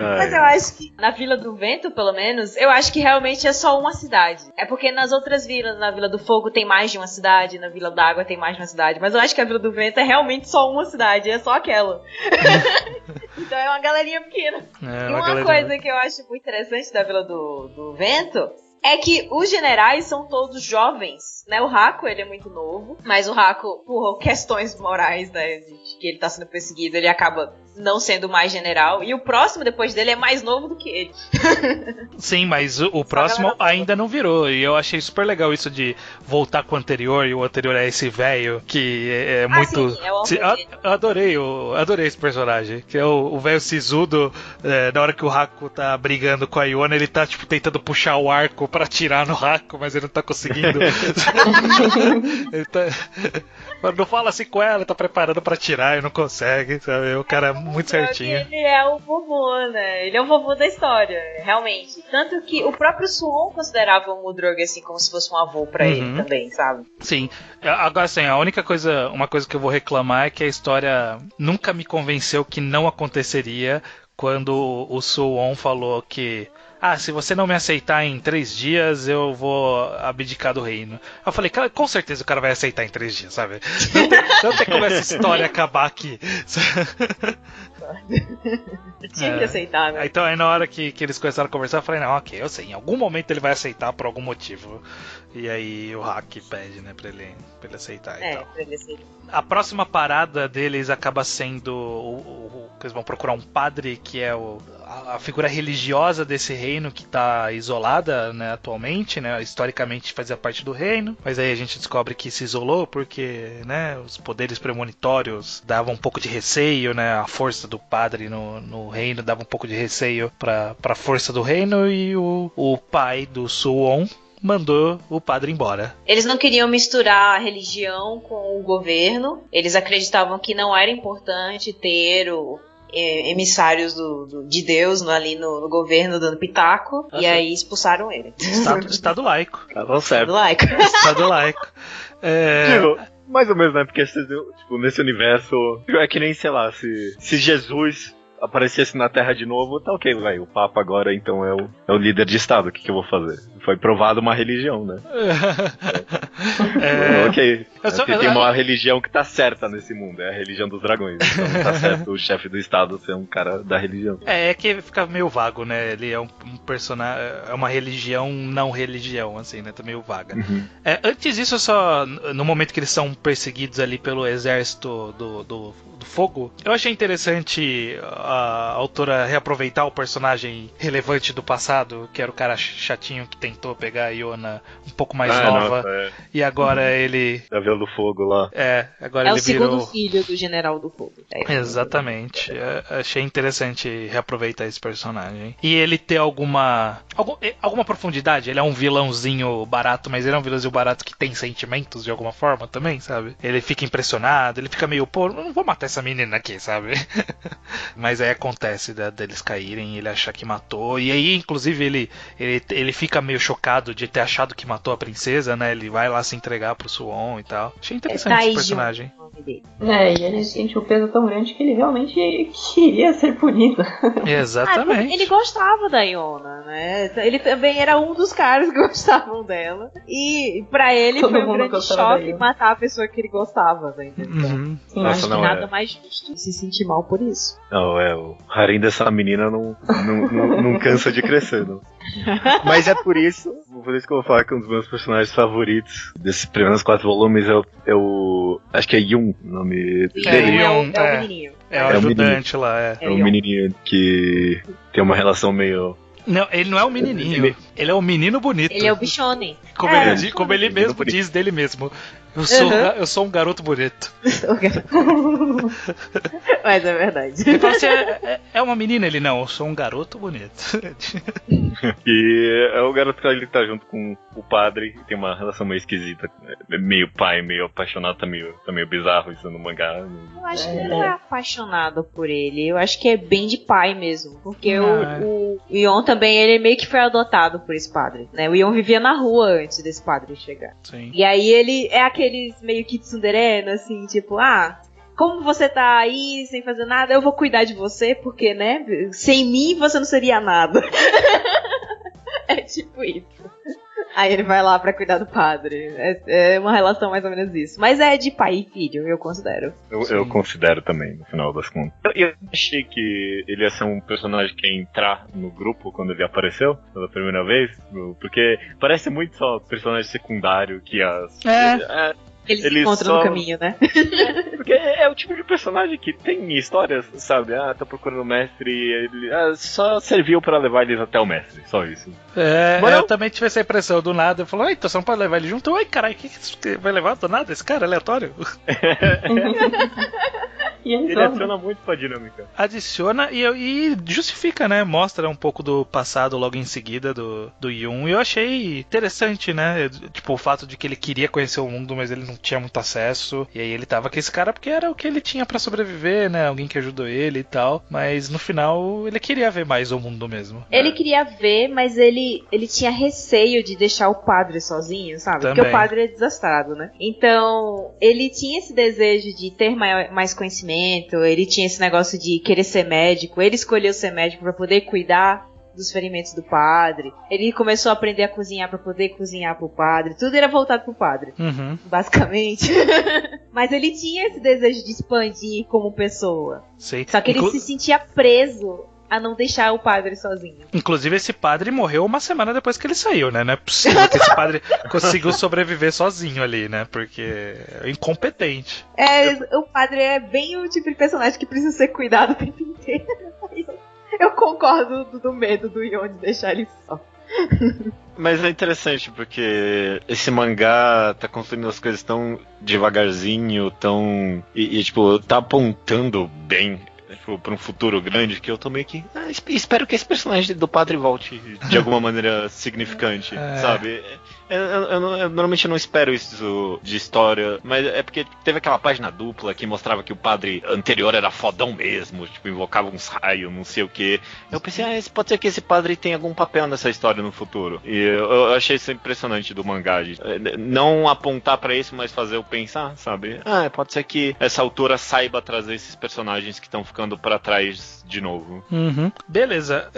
S3: Mas eu acho que na Vila do Vento, pelo menos, eu acho que realmente é só uma cidade. É porque nas outras vilas, na Vila do Fogo tem mais de uma cidade, na Vila da Água tem mais de uma cidade. Mas eu acho que a Vila do Vento é realmente só uma cidade, é só aquela. Então é uma galerinha pequena. E uma coisa que eu acho muito interessante da Vila do Vento é que os generais são todos jovens, né? O Hako, ele é muito novo, mas o Hako, por questões morais, né, de que ele tá sendo perseguido, ele acaba não sendo mais general, e o próximo depois dele é mais novo do que ele.
S1: Sim, mas o próximo ainda não virou, e eu achei super legal isso de voltar com o anterior, e o anterior é esse velho, que é muito...
S3: Sim, é o
S1: eu adorei esse personagem, que é o velho sisudo, na hora que o Hako tá brigando com a Iona, ele tá, tipo, tentando puxar o arco pra atirar no Hako, mas ele não tá conseguindo. Ele tá... Não fala assim com ela, tá preparando pra atirar e não consegue, sabe? O cara é muito certinho.
S3: Ele é o vovô, né? Ele é o vovô da história, realmente. Tanto que o próprio Suon considerava o Mudrog assim como se fosse um avô pra ele também, sabe?
S1: Sim. Agora, assim, uma coisa que eu vou reclamar é que a história nunca me convenceu que não aconteceria quando o Suon falou que se você não me aceitar em 3 dias, eu vou abdicar do reino. Eu falei, cara, com certeza o cara vai aceitar em 3 dias, sabe? Não tem como essa história acabar aqui.
S3: Tinha que aceitar, né?
S1: Então aí na hora que eles começaram a conversar, eu falei, não, ok, eu sei, em algum momento ele vai aceitar por algum motivo. E aí o Haki pede, né, pra ele aceitar e tal.
S3: Pra ele aceitar.
S1: A próxima parada deles acaba sendo eles vão procurar um padre que é a figura religiosa desse reino que está isolada, né, atualmente, né, historicamente fazia parte do reino, mas aí a gente descobre que se isolou porque, né, os poderes premonitórios davam um pouco de receio, né, a força do padre no reino dava um pouco de receio para a força do reino, e o pai do Suon mandou o padre embora.
S3: Eles não queriam misturar a religião com o governo. Eles acreditavam que não era importante ter emissários de Deus ali no governo dando pitaco. E aí expulsaram ele.
S1: Estado laico.
S2: Tá certo.
S1: Estado laico.
S2: Mais ou menos, né? Porque tipo, nesse universo é que nem, sei lá, se Jesus aparecesse na Terra de novo, tá ok, velho. O Papa agora então é o líder de Estado. O que eu vou fazer? Foi provado uma religião, né? Ok. Tem uma religião que tá certa nesse mundo. É a religião dos dragões. Então não tá certo o chefe do Estado ser um cara da religião.
S1: É que fica meio vago, né? Ele é um personagem. É uma religião não religião, assim, né? Tá meio vaga. Antes disso, só no momento que eles são perseguidos ali pelo exército do fogo, eu achei interessante a autora reaproveitar o personagem relevante do passado, que era o cara chatinho que tentou pegar a Iona um pouco mais nova. e agora ele...
S2: Da Vila do Fogo lá.
S1: Agora ele virou...
S3: É o segundo filho do General do Fogo.
S1: Exatamente. Achei interessante reaproveitar esse personagem. E ele ter alguma profundidade. Ele é um vilãozinho barato, mas ele é um vilãozinho barato que tem sentimentos de alguma forma também, sabe? Ele fica impressionado, ele fica meio, pô, não vou matar essa menina aqui, sabe? Mas aí acontece deles caírem, ele achar que matou. E aí, inclusive, ele fica meio chocado de ter achado que matou a princesa, né? Ele vai lá se entregar pro Suon e tal. Achei interessante esse personagem.
S4: E ele sente um peso tão grande que ele realmente queria ser punido.
S1: Exatamente.
S3: Ele gostava da Iona, né? Ele também era um dos caras que gostavam dela. E pra ele
S4: Todo
S3: foi um
S4: mundo
S3: grande choque matar a pessoa que ele gostava, né?
S1: Uhum.
S3: Eu acho que nada mais justo se sentir mal por isso.
S2: Não, o harim dessa menina não cansa de crescer, não. Mas é por isso que eu vou falar que um dos meus personagens favoritos desses primeiros 4 volumes é o acho que é Yun, o nome dele.
S3: É o menininho.
S1: É o ajudante lá,
S2: É um menininho que tem uma relação meio...
S1: Não, ele não é um menininho. Ele é um menino bonito.
S3: Ele é o bichonem.
S1: Como ele mesmo diz dele mesmo. Eu sou um garoto bonito.
S3: Mas é verdade.
S1: Ele fala assim, é uma menina? Ele, não, eu sou um garoto bonito.
S2: E é o garoto que ele tá junto com o padre, tem uma relação meio esquisita, meio pai, meio apaixonado, tá meio bizarro isso no mangá.
S3: Eu acho que ele não é apaixonado por ele, eu acho que é bem de pai mesmo, porque o Yon também, ele meio que foi adotado por esse padre, né? O Yon vivia na rua antes desse padre chegar.
S1: Sim.
S3: E aí ele é aqueles meio que tsundere, assim, tipo, como você tá aí sem fazer nada, eu vou cuidar de você, porque, né, sem mim você não seria nada. É tipo isso. Aí ele vai lá pra cuidar do padre. É uma relação mais ou menos isso. Mas é de pai e filho, eu considero.
S2: Eu considero também, no final das contas. Eu achei que ele ia ser um personagem que ia entrar no grupo quando ele apareceu pela primeira vez. Porque parece muito só personagem secundário que
S3: Eles se encontram no caminho, né?
S2: Porque é o tipo de personagem que tem histórias, sabe? Tá procurando o mestre e ele só serviu pra levar eles até o mestre, só isso.
S1: Eu também tive essa impressão do nada. Eu falei, então você não pode levar ele junto? Oi, caralho, que você vai levar do nada? Esse cara aleatório?
S4: E
S2: ele adiciona muito pra dinâmica.
S1: Adiciona e justifica, né? Mostra um pouco do passado logo em seguida do Yun. E eu achei interessante, né? Tipo, o fato de que ele queria conhecer o mundo, mas ele não tinha muito acesso. E aí ele tava com esse cara porque era o que ele tinha pra sobreviver, né? Alguém que ajudou ele e tal. Mas no final ele queria ver mais o mundo mesmo.
S3: Ele queria ver, mas ele tinha receio de deixar o padre sozinho, sabe?
S1: Também.
S3: Porque o padre é desastrado, né? Então, ele tinha esse desejo de ter mais conhecimento. Ele tinha esse negócio de querer ser médico. Ele escolheu ser médico pra poder cuidar dos ferimentos do padre. Ele começou a aprender a cozinhar pra poder cozinhar pro padre. Tudo era voltado pro padre, basicamente. Mas ele tinha esse desejo de expandir como pessoa.
S1: Sim.
S3: Só que ele se sentia preso a não deixar o padre sozinho.
S1: Inclusive, esse padre morreu uma semana depois que ele saiu, né? Não é possível que esse padre conseguiu sobreviver sozinho ali, né? Porque é incompetente.
S3: O padre é bem o tipo de personagem que precisa ser cuidado o tempo inteiro. Eu concordo do medo do Yon de deixar ele só.
S2: Mas é interessante porque esse mangá tá construindo as coisas tão devagarzinho, tão... E tipo, tá apontando bem pra um futuro grande que eu tô meio que... espero que esse personagem do padre volte de alguma maneira significante, sabe? Eu normalmente não espero isso de história, mas é porque teve aquela página dupla que mostrava que o padre anterior era fodão mesmo, tipo, invocava uns raios, não sei o que. Eu pensei, pode ser que esse padre tenha algum papel nessa história no futuro. E eu achei isso impressionante do mangá, de não apontar pra isso, mas fazer eu pensar, sabe? Pode ser que essa autora saiba trazer esses personagens que estão ficando pra trás de novo.
S1: Beleza,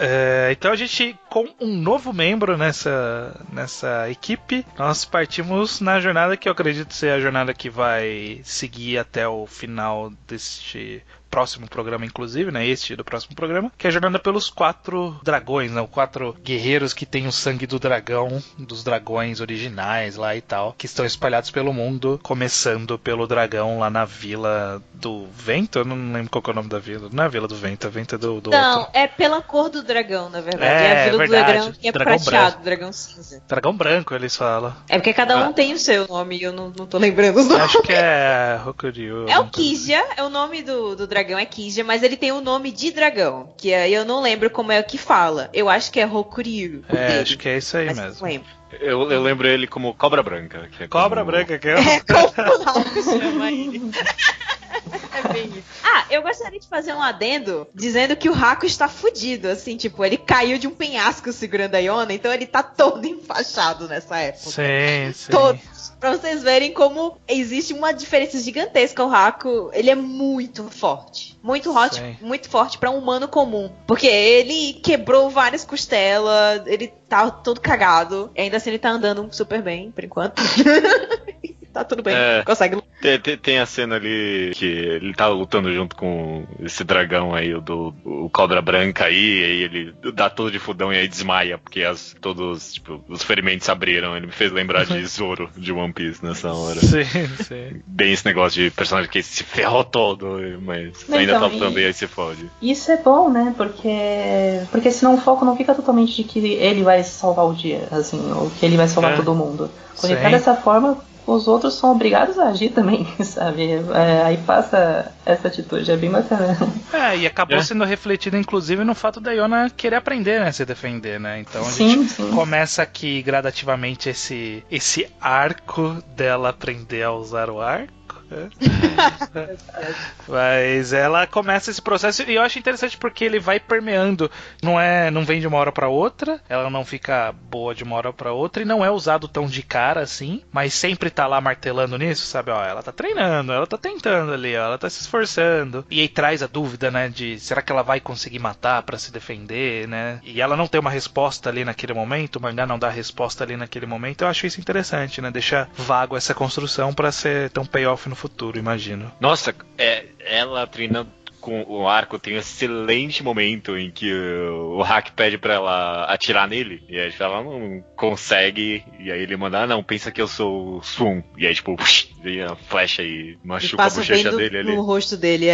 S1: então a gente, com um novo membro nessa equipe, nós partimos na jornada que eu acredito ser a jornada que vai seguir até o final deste próximo programa, inclusive, né? Este do próximo programa, que é a jornada pelos 4 dragões, né? Os 4 guerreiros que têm o sangue do dragão, dos dragões originais lá e tal, que estão espalhados pelo mundo, começando pelo dragão lá na Vila do Vento. Eu não lembro qual que é o nome da vila. Não é a Vila do Vento, a Vento é do
S3: Não,
S1: outro.
S3: é pela cor do dragão, na verdade.
S1: É
S3: a Vila
S1: verdade.
S3: do dragão que é
S1: Dragão
S3: prateado,
S1: branco.
S3: dragão cinza.
S1: Dragão branco, eles falam.
S3: É porque cada um tem o seu nome e eu não tô lembrando os nomes.
S1: Acho que é Hokuryu.
S3: É o Kizia, é o nome do dragão é Kizia, mas ele tem o nome de dragão, que aí eu não lembro como é que fala. Eu acho que é Hokuryu.
S1: Acho que é isso aí
S3: mas
S1: mesmo.
S3: não lembro.
S2: Eu lembro ele como Cobra Branca. Que é
S1: Cobra
S2: como...
S1: Branca, que é
S3: Como o Naoko chama ele. É bem isso. Eu gostaria de fazer um adendo dizendo que o Haku está fudido, assim, tipo, ele caiu de um penhasco segurando a Yona, então ele tá todo enfaixado nessa época.
S1: Sim.
S3: Todos. Pra vocês verem como existe uma diferença gigantesca. O Haku, ele é muito forte. Muito forte pra um humano comum. Porque ele quebrou várias costelas, ele tá todo cagado. E ainda assim ele tá andando super bem, por enquanto. Tá tudo bem, consegue lutar.
S2: Tem a cena ali que ele tá lutando junto com esse dragão aí, o Cobra Branca aí ele dá todo de fudão e aí desmaia, porque todos, tipo, os ferimentos abriram. Ele me fez lembrar de Zoro, de One Piece, nessa hora.
S1: Sim.
S2: Bem esse negócio de personagem que se ferrou todo, mas ainda tá lutando e aí se fode.
S4: Isso é bom, né? Porque senão o foco não fica totalmente de que ele vai salvar o dia, assim, ou que ele vai salvar todo mundo. Quando ele tá dessa forma, os outros são obrigados a agir também, sabe? Aí passa essa atitude, é bem bacana.
S1: E acabou sendo refletido, inclusive, no fato da Yona querer aprender, né? Se defender, né? Então a
S4: sim.
S1: gente começa aqui gradativamente esse arco dela aprender a usar o arco. Mas ela começa esse processo e eu acho interessante porque ele vai permeando, não vem de uma hora pra outra, ela não fica boa de uma hora pra outra e não é usado tão de cara assim, mas sempre tá lá martelando nisso, sabe? Ela tá treinando, ela tá tentando ali, ela tá se esforçando e aí traz a dúvida, né, de será que ela vai conseguir matar pra se defender, né? E ela não tem uma resposta ali naquele momento, o mangá não dá resposta ali naquele momento. Eu acho isso interessante, né? Deixar vago essa construção pra ter um payoff no futuro, imagino.
S2: Nossa, ela treinando com o arco tem um excelente momento em que o Hack pede pra ela atirar nele, e aí ela não consegue, e aí ele manda, não, pensa que eu sou o Sun, e aí tipo, vem a flecha e machuca a bochecha dele ali.
S3: No rosto dele,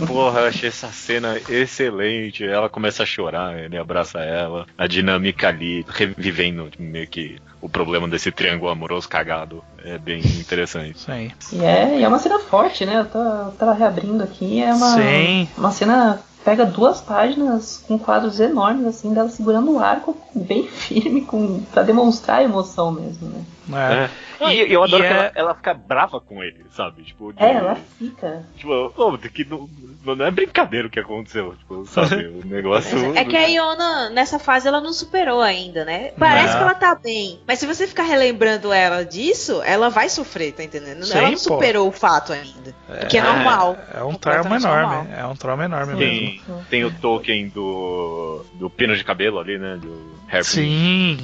S2: Porra, eu achei essa cena excelente, ela começa a chorar, ele abraça ela, a dinâmica ali, revivendo meio que o problema desse triângulo amoroso cagado. É bem interessante.
S1: Sim.
S4: E é uma cena forte, né? Eu tava reabrindo aqui. É uma cena. Pega 2 páginas com quadros enormes, assim, dela segurando o arco bem firme, pra demonstrar a emoção mesmo, né?
S2: E eu adoro que ela fica brava com ele, sabe? Tipo,
S4: ela fica.
S2: Tipo, que não é brincadeira o que aconteceu, tipo, sabe? O negócio.
S3: É que a Yona, nessa fase, ela não superou ainda, né? Parece que ela tá bem, mas se você ficar relembrando ela disso, ela vai sofrer, tá entendendo?
S1: Sim,
S3: ela não superou o fato ainda. Que é normal.
S1: É um trauma enorme. É um trauma enorme mesmo.
S2: Tem o token do pino de cabelo ali, né? Do
S1: hairpin.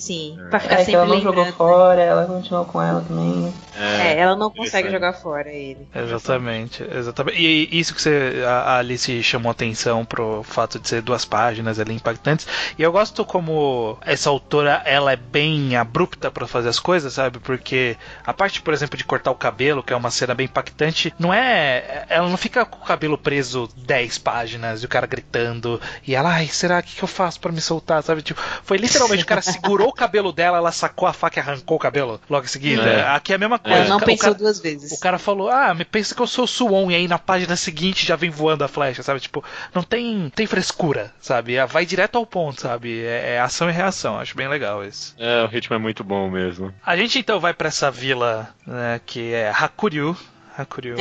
S3: Sim. Pra ficar sempre
S4: ela não
S3: lembrando,
S4: jogou fora, ela continuou com ela também.
S3: Ela não consegue jogar fora ele.
S1: Exatamente. E isso que a Alice chamou atenção pro fato de ser 2 páginas ali impactantes. E eu gosto como essa autora, ela é bem abrupta pra fazer as coisas, sabe? Porque a parte, por exemplo, de cortar o cabelo, que é uma cena bem impactante, ela não fica com o cabelo preso 10 páginas e o cara gritando e ela, será que eu faço pra me soltar, sabe? Tipo, foi literalmente o cara segurou o cabelo dela, ela sacou a faca e arrancou o cabelo logo em seguida. Aqui é a mesma coisa.
S3: Ela não pensou 2 vezes.
S1: O cara falou, me pensa que eu sou o Suwon, e aí na página seguinte já vem voando a flecha, sabe? Tipo, não tem frescura, sabe? Vai direto ao ponto, sabe? É ação e reação, acho bem legal isso.
S2: O ritmo é muito bom mesmo.
S1: A gente então vai pra essa vila, né, que é Hakuryu.
S3: Hakuryu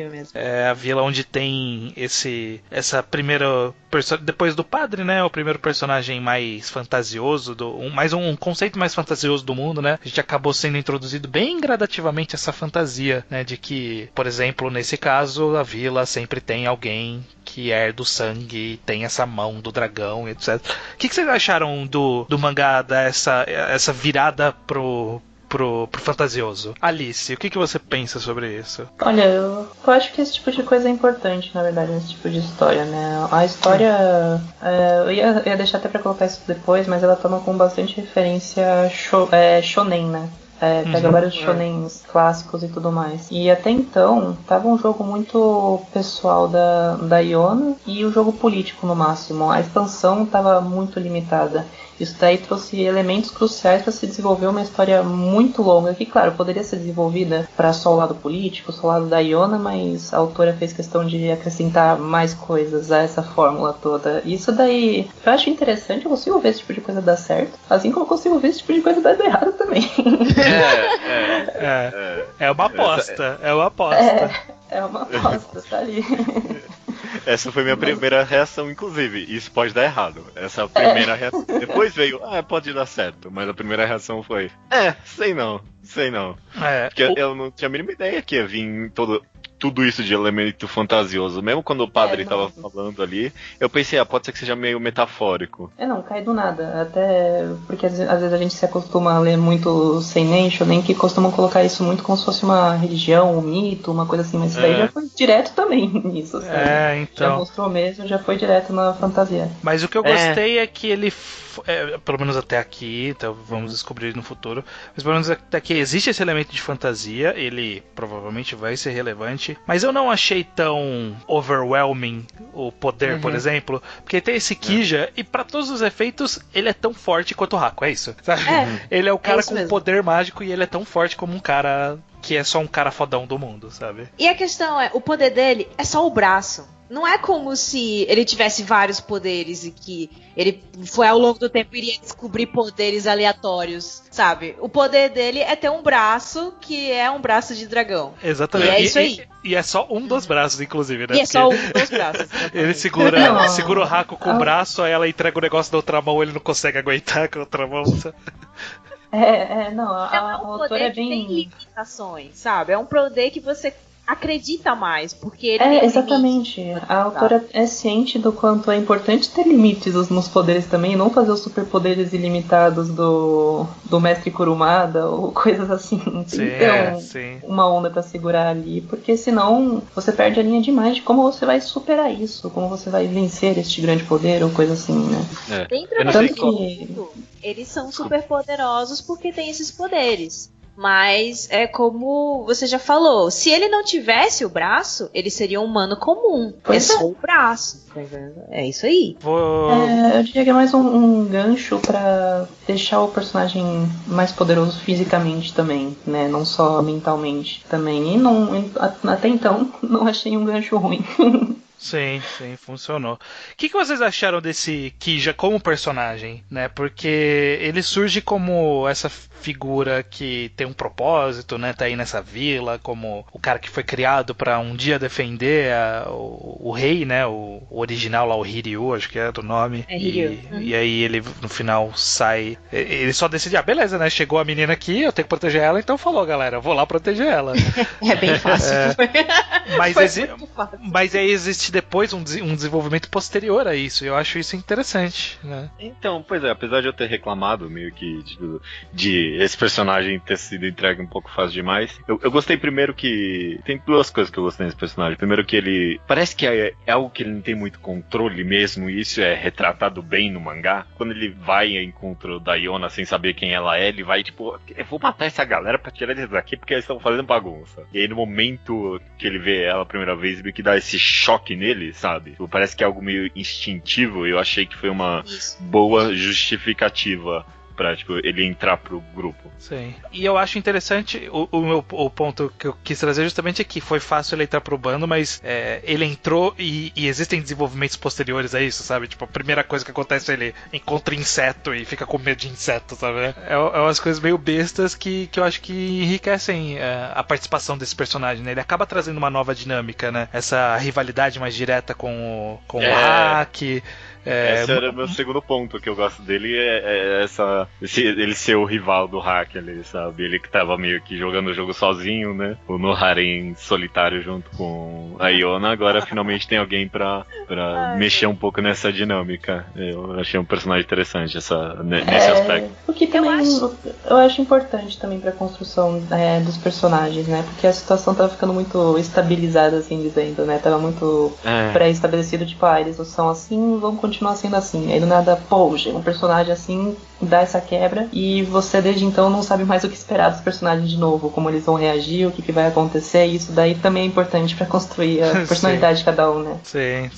S3: mesmo.
S1: É a vila onde tem essa primeira depois do padre, né, o primeiro personagem mais fantasioso, um conceito mais fantasioso do mundo, né? A gente acabou sendo introduzido bem gradativamente essa fantasia, né, de que, por exemplo, nesse caso, a vila sempre tem alguém que herda o sangue, tem essa mão do dragão, etc. O que vocês acharam do mangá dessa virada pro pro fantasioso. Alice, o que você pensa sobre isso?
S4: Olha, eu acho que esse tipo de coisa é importante, na verdade, esse tipo de história, né? A história, eu ia deixar até pra colocar isso depois, mas ela toma com bastante referência shonen, né? Pega vários shonens clássicos e tudo mais. E até então, tava um jogo muito pessoal da Iona e o jogo político no máximo. A expansão tava muito limitada. Isso daí trouxe elementos cruciais para se desenvolver uma história muito longa, que, claro, poderia ser desenvolvida para só o lado político, só o lado da Iona, mas a autora fez questão de acrescentar mais coisas a essa fórmula toda. E isso daí eu acho interessante, eu consigo ver esse tipo de coisa dar certo, assim como eu consigo ver esse tipo de coisa dar errado também.
S1: É uma aposta, é uma aposta.
S4: É uma aposta, tá ali.
S2: Essa foi minha primeira reação, inclusive. Isso pode dar errado. Essa é a primeira reação. Depois veio, pode dar certo. Mas a primeira reação foi, sei não. Porque eu não tinha a mínima ideia que ia vir tudo isso de elemento fantasioso. Mesmo quando o padre tava falando ali, eu pensei, pode ser que seja meio metafórico.
S4: Não, cai do nada. Até porque às vezes a gente se acostuma a ler muito seinen, shonen, que costumam colocar isso muito como se fosse uma religião, um mito, uma coisa assim. Mas isso daí já foi direto também nisso, sabe?
S1: Então.
S4: Já mostrou mesmo, já foi direto na fantasia.
S1: Mas o que eu gostei é que ele... pelo menos até aqui, então vamos descobrir no futuro, mas pelo menos até aqui existe esse elemento de fantasia, ele provavelmente vai ser relevante, mas eu não achei tão overwhelming o poder, por exemplo, porque tem esse Kija e pra todos os efeitos ele é tão forte quanto o Haku, é isso? Sabe? Ele é o cara com poder mágico e ele é tão forte como um cara que é só um cara fodão do mundo, sabe?
S3: E a questão o poder dele é só o braço. Não é como se ele tivesse vários poderes e que ele foi ao longo do tempo iria descobrir poderes aleatórios, sabe? O poder dele é ter um braço que é um braço de dragão.
S1: Exatamente.
S3: E é isso aí.
S1: E é só um dos braços, inclusive, né?
S3: E é só um dos braços.
S1: Ele segura o Haku com o braço, aí ela entrega o negócio da outra mão, ele não consegue aguentar com a outra mão.
S4: A
S3: um
S4: autora
S3: poder
S4: é
S3: que
S4: bem...
S3: tem limitações, sabe? É um poder que você acredita mais, porque ele tem
S4: exatamente.
S3: Limite,
S4: a autora é ciente do quanto é importante ter limites nos poderes também, e não fazer os superpoderes ilimitados do mestre Kurumada ou coisas assim. Tem uma onda pra segurar ali, porque senão você perde a linha demais de como você vai superar isso, como você vai vencer este grande poder ou coisa assim, né?
S3: Dentro do mundo, eles são super poderosos porque tem esses poderes. Mas é como você já falou, se ele não tivesse o braço, ele seria um humano comum. Só o braço. É isso aí.
S4: Eu diria que é mais um gancho pra deixar o personagem mais poderoso fisicamente também, né? Não só mentalmente também. E até então não achei um gancho ruim.
S1: Sim, funcionou. O que vocês acharam desse Kija como personagem, né? Porque ele surge como essa figura que tem um propósito, né? Tá aí nessa vila, como o cara que foi criado pra um dia defender o rei, né? O original lá, o Hiryu, acho que é do nome.
S3: Hiryu.
S1: E aí ele no final sai. Ele só decide, beleza, né? Chegou a menina aqui, eu tenho que proteger ela, então falou, galera, eu vou lá proteger ela.
S3: É bem fácil.
S1: Mas aí existe depois um desenvolvimento posterior a isso. Eu acho isso interessante, né?
S2: Então, pois é, apesar de eu ter reclamado meio que de esse personagem ter sido entregue um pouco fácil demais, eu gostei primeiro que... Tem duas coisas que eu gostei desse personagem. Primeiro que ele... Parece que é algo que ele não tem muito controle mesmo, e isso é retratado bem no mangá. Quando ele vai ao encontro da Iona sem saber quem ela é, ele vai tipo, eu vou matar essa galera pra tirar eles daqui porque eles estão fazendo bagunça. E aí no momento que ele vê ela a primeira vez, meio que dá esse choque nele, sabe? Parece que é algo meio instintivo, e eu achei que foi uma boa justificativa pra, tipo, ele entrar pro grupo.
S1: Sim. E eu acho interessante, o ponto que eu quis trazer justamente é que foi fácil ele entrar pro bando, mas ele entrou e existem desenvolvimentos posteriores a isso, sabe? Tipo, a primeira coisa que acontece é ele encontra inseto e fica com medo de inseto, sabe? É umas coisas meio bestas que eu acho que enriquecem a participação desse personagem, né? Ele acaba trazendo uma nova dinâmica, né? Essa rivalidade mais direta com o Hack.
S2: Esse era o meu segundo ponto que eu gosto dele, é essa ele ser o rival do Hack ali, sabe? Ele que tava meio que jogando o jogo sozinho, né? No harem solitário junto com a Iona, agora finalmente tem alguém pra mexer um pouco nessa dinâmica. Eu achei um personagem interessante nesse aspecto.
S4: O que também eu acho importante também pra construção dos personagens, né? Porque a situação tava ficando muito estabilizada, assim dizendo, né? Tava muito pré-estabelecido, tipo, eles não são assim, vão continuar sendo assim. Aí do nada, um personagem assim dá essa quebra e você desde então não sabe mais o que esperar dos personagens de novo, como eles vão reagir, o que vai acontecer, e isso daí também é importante pra construir a personalidade de cada um, né?
S1: Sim.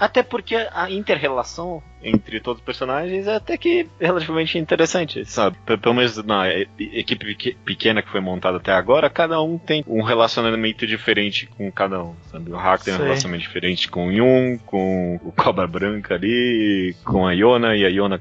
S2: Até porque a inter-relação entre todos os personagens é até que relativamente interessante, sabe? Pelo menos na equipe pequena que foi montada até agora, cada um tem um relacionamento diferente com cada um, sabe? O Hack tem um relacionamento diferente com o Yun, com o Cobra Branca ali, com a Iona, e a Iona...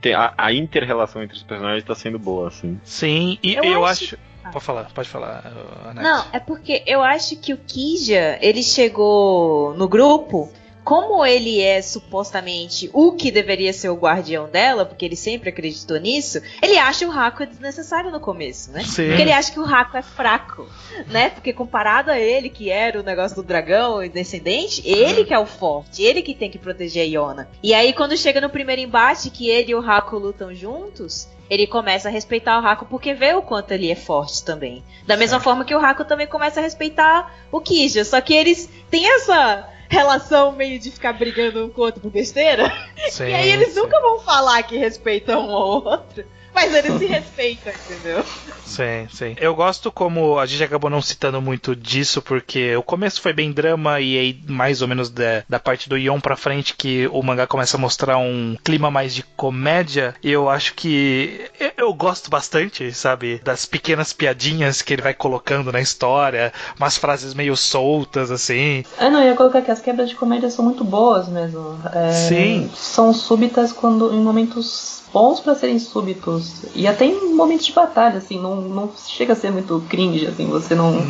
S2: tem a inter-relação entre os personagens tá sendo boa, assim.
S1: Sim, e eu acho... Pode falar, Anete.
S3: Não, é porque eu acho que o Kija, ele chegou no grupo... Como ele é supostamente o que deveria ser o guardião dela, porque ele sempre acreditou nisso, ele acha o Haku desnecessário no começo, né?
S1: Sim.
S3: Porque ele acha que o Haku é fraco, né? Porque comparado a ele, que era o negócio do dragão e descendente, ele que é o forte, ele que tem que proteger a Iona. E aí quando chega no primeiro embate, que ele e o Haku lutam juntos... Ele começa a respeitar o Haku porque vê o quanto ele é forte também. Da mesma forma que o Haku também começa a respeitar o Kija. Só que eles têm essa relação meio de ficar brigando um com o outro por besteira.
S1: Sim,
S3: e aí eles nunca vão falar que respeitam um ao outro. Mas eles se respeitam, entendeu?
S1: Sim. Eu gosto como a gente acabou não citando muito disso, porque o começo foi bem drama, e aí mais ou menos da parte do Yon pra frente que o mangá começa a mostrar um clima mais de comédia, e eu acho que eu gosto bastante, sabe, das pequenas piadinhas que ele vai colocando na história, umas frases meio soltas, assim.
S4: Não, eu ia colocar que as quebras de comédia são muito boas mesmo.
S1: Sim.
S4: São súbitas em momentos bons pra serem súbitos. E até em momentos de batalha, assim, não chega a ser muito cringe, assim, você não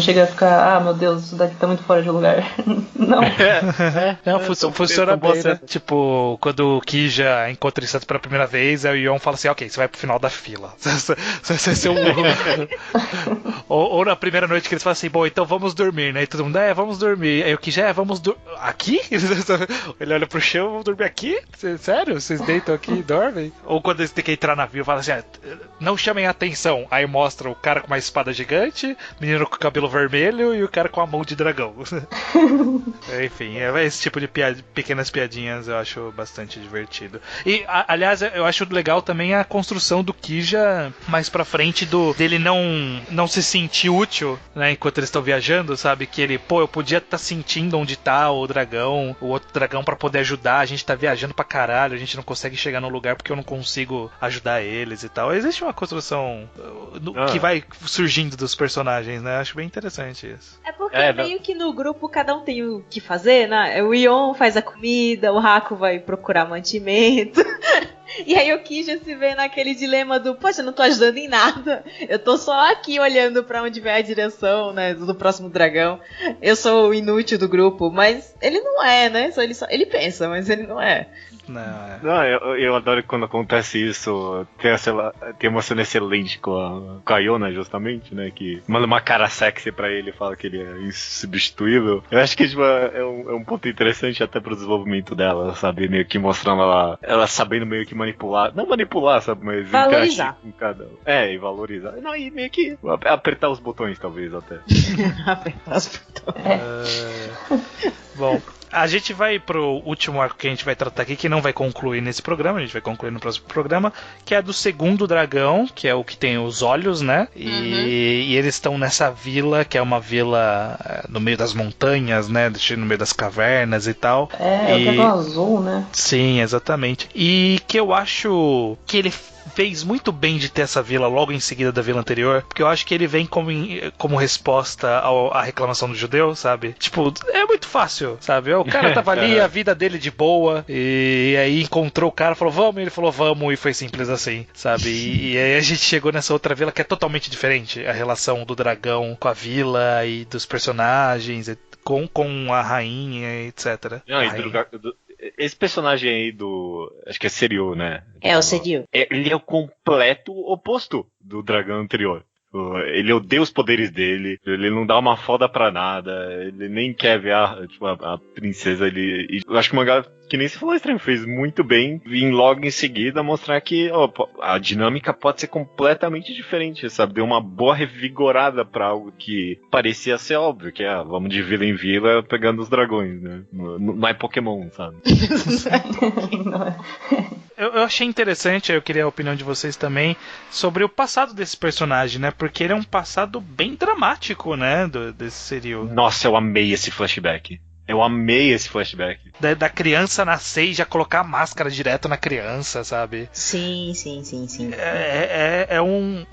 S4: chega a ficar, meu Deus, isso daqui tá muito fora de lugar. Não.
S1: Funciona bem, né? Tipo, quando o Kija encontra isso pela primeira vez, aí o Yon fala assim, ok, você vai pro final da fila. Você vai ser ou na primeira noite que eles falam assim, bom, então vamos dormir, né? E todo mundo, vamos dormir. Aí o Kija, vamos dormir. Aqui? Ele olha pro chão, vamos dormir aqui? Sério? Vocês deitam aqui e dormem? Ou quando eles têm que entrar na vila, fala assim, não chamem a atenção. Aí mostra o cara com uma espada gigante, menino com cabelo vermelho e o cara com a mão de dragão. Enfim, esse tipo de pequenas piadinhas eu acho bastante divertido. E, aliás, eu acho legal também a construção do Kija mais pra frente, dele não se sentir útil, né, enquanto eles estão viajando, sabe? Que ele, eu podia estar sentindo onde tá o outro dragão pra poder ajudar, a gente tá viajando pra caralho, a gente não consegue chegar no lugar porque eu não consigo ajudar eles e tal. Existe uma construção que vai surgindo dos personagens, né? Acho bem interessante isso.
S3: É porque meio que no grupo cada um tem o que fazer, né? O Yon faz a comida, o Haku vai procurar mantimento. E aí o Kija se vê naquele dilema do, poxa, eu não tô ajudando em nada. Eu tô só aqui olhando pra onde vai a direção, né, do próximo dragão. Eu sou o inútil do grupo, mas ele não é, né? Ele pensa, mas ele não é.
S2: Não, eu adoro quando acontece isso. Tem uma cena excelente com a Iona, justamente, né? Que manda uma cara sexy pra ele e fala que ele é insubstituível. Eu acho que é um ponto interessante até pro desenvolvimento dela, sabe? Meio que mostrando ela sabendo meio que manipular. Não manipular, sabe? Mas
S3: valorizar
S2: com cada um. E valorizar. Não, e meio que apertar os botões, talvez, até.
S3: Apertar os botões.
S1: Bom, a gente vai pro último arco que a gente vai tratar aqui, que não vai concluir nesse programa, a gente vai concluir no próximo programa, que é do segundo dragão, que é o que tem os olhos, né? E eles estão nessa vila, que é uma vila no meio das montanhas, né? No meio das cavernas e tal.
S4: É o dragão azul, né?
S1: Sim, exatamente. E que eu acho que ele fez muito bem de ter essa vila logo em seguida da vila anterior, porque eu acho que ele vem como resposta à reclamação do judeu, sabe? Tipo, é muito fácil, sabe? O cara tava ali, a vida dele de boa, e aí encontrou o cara, falou, vamos, e ele falou, vamos, e foi simples assim, sabe? E aí a gente chegou nessa outra vila que é totalmente diferente, a relação do dragão com a vila e dos personagens, com a rainha, etc.
S2: esse personagem aí do... Acho que é Seiryu, né?
S3: É o Seiryu.
S2: Ele é o completo oposto do dragão anterior. Ele odeia os poderes dele, ele não dá uma foda pra nada, ele nem quer ver a princesa. Eu acho que o mangá, que nem se falou estranho, fez muito bem em logo em seguida mostrar que a dinâmica pode ser completamente diferente, sabe? Deu uma boa revigorada pra algo que parecia ser óbvio, que é vamos de vila em vila pegando os dragões, né? Não é Pokémon, sabe?
S4: Não é.
S1: Eu achei interessante, eu queria a opinião de vocês também, sobre o passado desse personagem, né? Porque ele é um passado bem dramático, né? Desse Seiryu.
S2: Nossa, eu amei esse flashback. Eu amei esse flashback.
S1: Da criança nascer e já colocar a máscara direto na criança, sabe?
S3: Sim.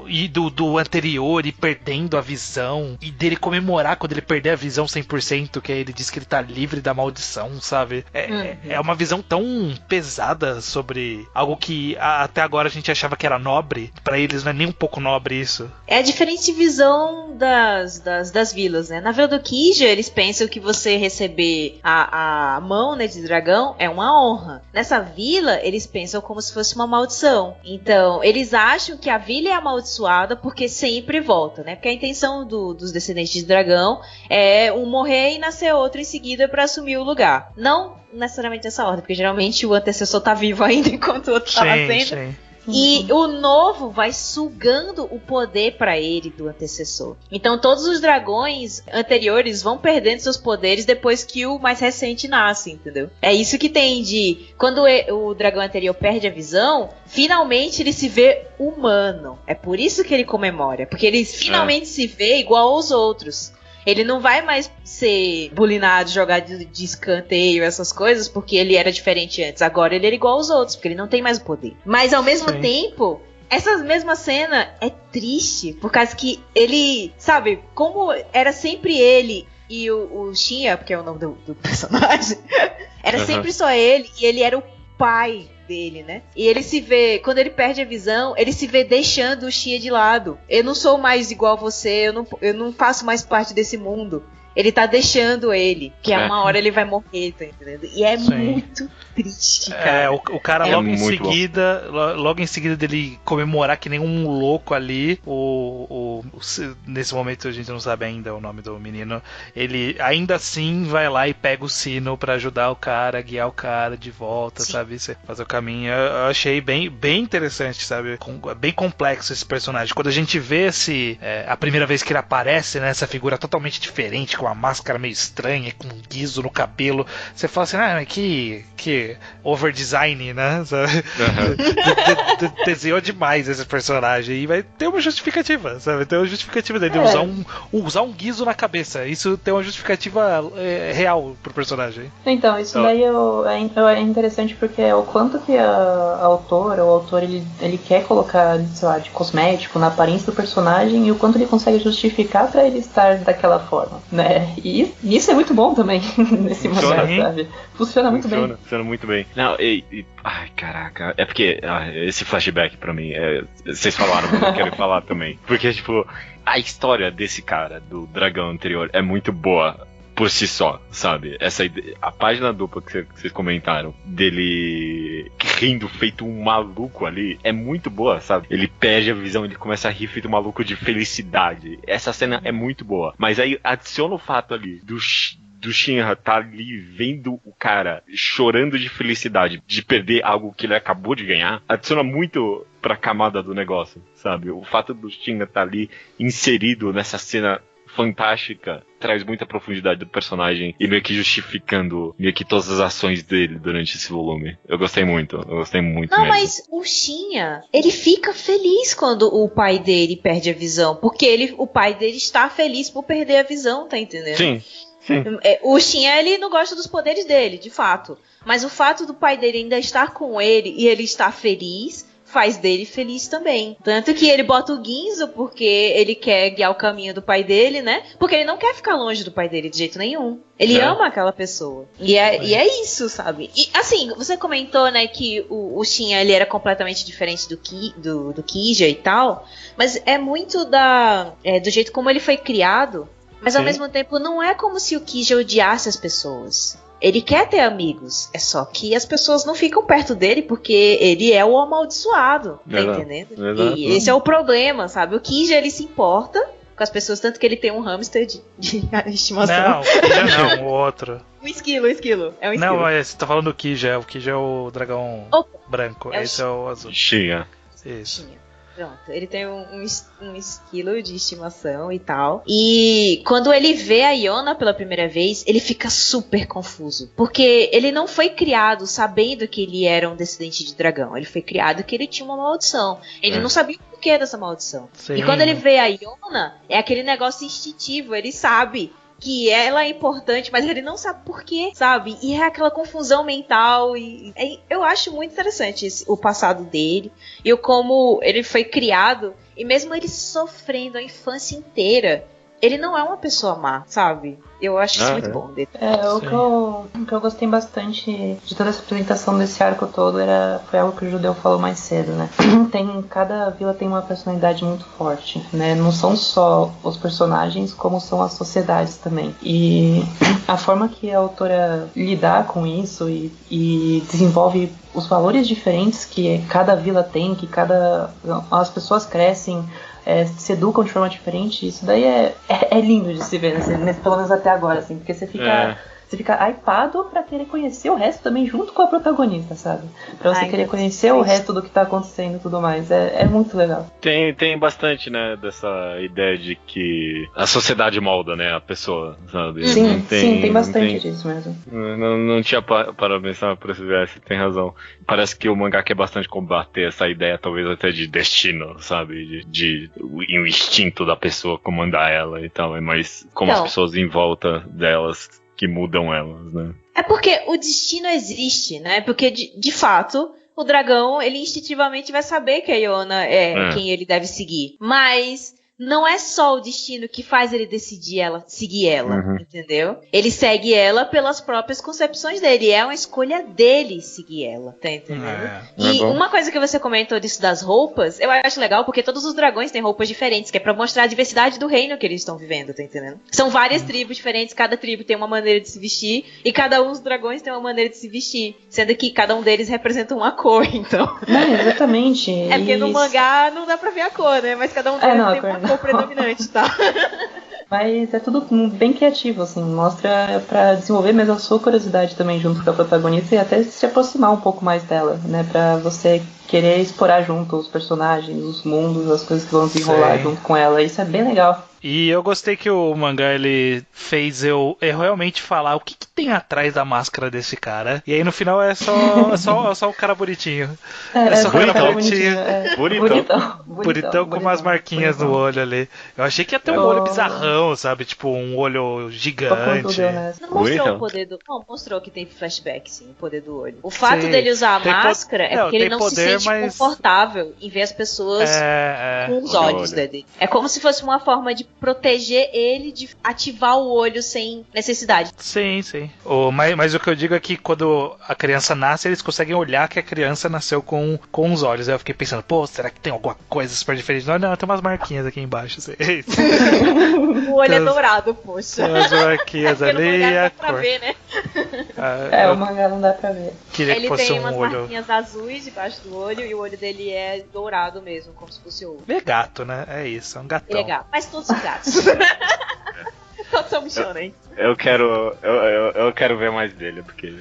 S1: E do anterior, e perdendo a visão, e dele comemorar quando ele perder a visão 100%, que aí ele diz que ele tá livre da maldição, sabe? É uma visão tão pesada sobre algo que até agora a gente achava que era nobre. Pra eles não é nem um pouco nobre isso.
S3: É a diferente visão das vilas, né? Na Vila do Kija, eles pensam que você receber a mão, né, de dragão é uma honra. Nessa vila, eles pensam como se fosse uma maldição. Então, eles acham que a vila é amaldiçoada porque sempre volta, né? Porque a intenção dos descendentes de dragão é um morrer e nascer outro em seguida para assumir o lugar. Não necessariamente essa ordem, porque geralmente o antecessor tá vivo ainda enquanto o outro tá nascendo.
S1: Sim.
S3: E o novo vai sugando o poder pra ele do antecessor. Então todos os dragões anteriores vão perdendo seus poderes depois que o mais recente nasce, entendeu? É isso que tem de... Quando o dragão anterior perde a visão, finalmente ele se vê humano. É por isso que ele comemora. Porque ele finalmente se vê igual aos outros. Ele não vai mais ser bulinado, jogado de escanteio, essas coisas, porque ele era diferente antes. Agora ele era igual aos outros, porque ele não tem mais o poder. Mas ao mesmo tempo, essa mesma cena é triste, por causa que ele, sabe, como era sempre ele e o Shinya, porque é o nome do personagem, era sempre só ele, e ele era o pai dele, né? E ele se vê, quando ele perde a visão, ele se vê deixando o Shinya de lado. Eu não sou mais igual a você, eu não faço mais parte desse mundo. Ele tá deixando ele, que uma hora ele vai morrer, tá entendendo? E é muito triste, cara.
S1: O cara logo em seguida dele comemorar que nem um louco ali, nesse momento a gente não sabe ainda o nome do menino, ele ainda assim vai lá e pega o sino pra ajudar o cara, guiar o cara de volta, sabe? Fazer o caminho. Eu achei bem interessante, sabe? Bem complexo esse personagem. Quando a gente vê a primeira vez que ele aparece, né? Essa figura totalmente diferente, com uma máscara meio estranha, com um guiso no cabelo, você fala assim, que overdesign, né? Desenhou demais esse personagem e vai ter uma justificativa, sabe? Tem uma justificativa dele usar um guiso na cabeça. Isso tem uma justificativa real pro personagem.
S4: Então, isso daí é interessante porque é o quanto que a autora, o autor, ele quer colocar, sei lá, de cosmético na aparência do personagem e o quanto ele consegue justificar pra ele estar daquela forma, né? E isso é muito bom também nesse mangá, sabe? Funciona muito bem.
S2: Funciona muito bem. Não, ai, caraca. É porque esse flashback pra mim, vocês falaram, mas eu quero falar também. Porque, tipo, a história desse cara, do dragão anterior, é muito boa por si só, sabe? A página dupla que vocês comentaram, dele rindo feito um maluco ali, é muito boa, sabe? Ele perde a visão, ele começa a rir feito um maluco de felicidade. Essa cena é muito boa. Mas aí adiciona o fato ali do Shinra tá ali vendo o cara chorando de felicidade de perder algo que ele acabou de ganhar, adiciona muito pra camada do negócio, sabe? O fato do Shinra tá ali inserido nessa cena fantástica traz muita profundidade do personagem e meio que justificando meio que todas as ações dele durante esse volume. Eu gostei muito
S3: Não,
S2: mesmo.
S3: mas o Shinha, ele fica feliz quando o pai dele perde a visão, porque o pai dele está feliz por perder a visão, tá entendendo?
S2: Sim.
S3: O Shinha, ele não gosta dos poderes dele, de fato. Mas o fato do pai dele ainda estar com ele e ele estar feliz faz dele feliz também. Tanto que ele bota o Ginzo porque ele quer guiar o caminho do pai dele, né? Porque ele não quer ficar longe do pai dele de jeito nenhum. Ele ama aquela pessoa. E é isso, sabe? E assim, você comentou, né, que o Shinha, ele era completamente diferente do Kija e tal. Mas é muito do jeito como ele foi criado. Mas ao mesmo tempo não é como se o Kija odiasse as pessoas. ele quer ter amigos. É só que as pessoas não ficam perto dele porque ele é o amaldiçoado, tá entendendo?
S2: Exato.
S3: E esse é o problema, sabe? O Kija, ele se importa com as pessoas, tanto que ele tem um hamster de estimação.
S1: Não, o Kija não, o outro.
S3: Um esquilo. É um esquilo.
S1: Não, mas você tá falando do Kija. O Kija é o dragão branco. Esse é o azul.
S2: Xinha.
S1: Isso.
S3: Pronto, ele tem um esquilo de estimação e tal. E quando ele vê a Iona pela primeira vez, ele fica super confuso. Porque ele não foi criado sabendo que ele era um descendente de dragão. Ele foi criado que ele tinha uma maldição. Ele não sabia o porquê dessa maldição.
S1: Sim.
S3: E quando ele vê a Iona, é aquele negócio instintivo. Ele sabe que ela é importante, mas ele não sabe por quê, sabe? E é aquela confusão mental. Eu acho muito interessante o passado dele e o como ele foi criado. E mesmo ele sofrendo a infância inteira, ele não é uma pessoa má, sabe? Eu acho isso muito bom dele.
S4: O que eu gostei bastante de toda essa apresentação desse arco todo foi algo que o Judeu falou mais cedo, né? Cada vila tem uma personalidade muito forte, né? Não são só os personagens, como são as sociedades também. E a forma que a autora lidar com isso e desenvolve os valores diferentes que cada vila tem, que as pessoas crescem, se educam de forma diferente, isso daí é lindo de se ver, pelo menos até agora, assim, porque você fica hypado pra querer conhecer o resto também junto com a protagonista, sabe? Pra você querer conhecer o resto do que tá acontecendo e tudo mais. É muito legal.
S2: Tem bastante, né, dessa ideia de que a sociedade molda, né, a pessoa, sabe?
S4: Sim, tem bastante disso mesmo.
S2: Não tinha para pensar por esse viés, tem razão. Parece que o mangá quer bastante combater essa ideia, talvez até de destino, sabe? De o instinto da pessoa comandar ela e tal, mas como as pessoas em volta delas que mudam elas, né?
S3: É porque o destino existe, né? Porque, de fato, o dragão, ele instintivamente vai saber que a Iona é quem ele deve seguir. Mas não é só o destino que faz ele decidir seguir ela, entendeu? Ele segue ela pelas próprias concepções dele. É uma escolha dele seguir ela, tá entendendo? E uma coisa que você comentou disso das roupas, eu acho legal porque todos os dragões têm roupas diferentes, que é pra mostrar a diversidade do reino que eles estão vivendo, tá entendendo? São várias tribos diferentes, cada tribo tem uma maneira de se vestir, e cada um dos dragões tem uma maneira de se vestir, sendo que cada um deles representa uma cor, então.
S4: Não, exatamente.
S3: É porque no mangá não dá pra ver a cor, né? Mas cada um deles tem uma cor predominante, tá?
S4: Mas é tudo bem criativo, assim, mostra pra desenvolver mesmo a sua curiosidade também junto com a protagonista e até se aproximar um pouco mais dela, né? Pra você querer explorar junto os personagens, os mundos, as coisas que vão desenrolar junto com ela. Isso é bem legal.
S1: E eu gostei que o mangá, ele fez eu realmente falar o que tem atrás da máscara desse cara. E aí no final é só o cara bonitinho. É só o cara bonitinho. Bonitão com umas marquinhas no olho ali. Eu achei que ia ter um olho bizarrão, sabe? Tipo um olho gigante.
S3: Não mostrou o poder do... Não, mostrou que tem flashback, sim, o poder do olho. O fato dele usar a máscara é porque ele não se sente confortável em ver as pessoas com os olhos dele. É como se fosse uma forma de proteger ele de ativar o olho sem necessidade.
S1: Sim. Mas o que eu digo é que quando a criança nasce, eles conseguem olhar que a criança nasceu com os olhos. Aí eu fiquei pensando, pô, será que tem alguma coisa super diferente? Não, tem umas marquinhas aqui embaixo. Assim.
S3: O olho é dourado, poxa.
S1: Tem umas marquinhas ali e a
S3: cor. Ver, né?
S4: O mangá não dá pra ver.
S1: Queria
S3: ele
S1: que fosse
S3: tem
S1: um
S3: umas
S1: olho...
S3: marquinhas azuis debaixo do olho e o olho dele é dourado mesmo, como se fosse ouro.
S1: Ele é gato, né? É isso, é um gatão.
S3: Ele é gato, mas todos são gatos. Todos são bichonentes.
S2: Eu quero ver mais dele, porque...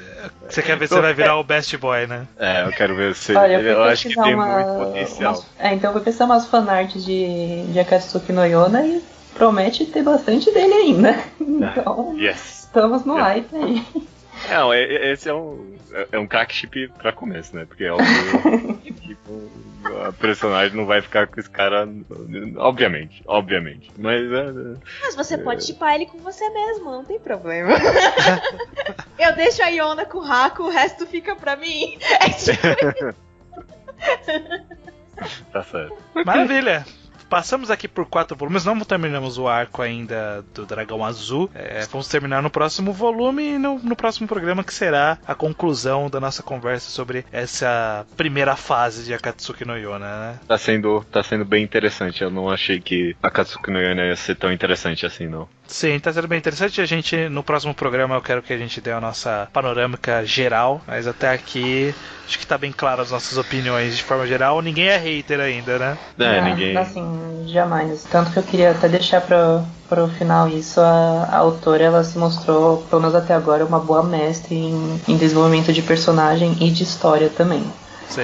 S1: Você quer ver se vai virar o Best Boy, né?
S2: Eu quero ver se...
S4: Olha,
S2: eu acho que tem muito potencial.
S4: Então eu vou pensar umas fanarts de Akatsuki no Yona e promete ter bastante dele ainda. Então, estamos no hype aí.
S2: Não, esse é um crack chip pra começo, né? Porque óbvio, a personagem não vai ficar com esse cara, obviamente.
S3: Mas você pode chipar ele com você mesmo, não tem problema. Eu deixo a Iona com o Haku, o resto fica pra mim. É tipo...
S2: Tá certo.
S1: Maravilha! Passamos aqui por 4 volumes, não terminamos o arco ainda do Dragão Azul. Vamos terminar no próximo volume e no próximo programa, que será a conclusão da nossa conversa sobre essa primeira fase de Akatsuki no Yona, né?
S2: Tá sendo bem interessante. Eu não achei que Akatsuki no Yona ia ser tão interessante assim, não.
S1: Sim, tá sendo bem interessante. A gente, no próximo programa, eu quero que a gente dê a nossa panorâmica geral, mas até aqui acho que tá bem claro as nossas opiniões de forma geral. Ninguém é hater ainda, né?
S2: Ninguém.
S4: Assim, jamais. Tanto que eu queria até deixar pro final isso, a autora, ela se mostrou, pelo menos até agora, uma boa mestre em desenvolvimento de personagem e de história também.
S1: Sim.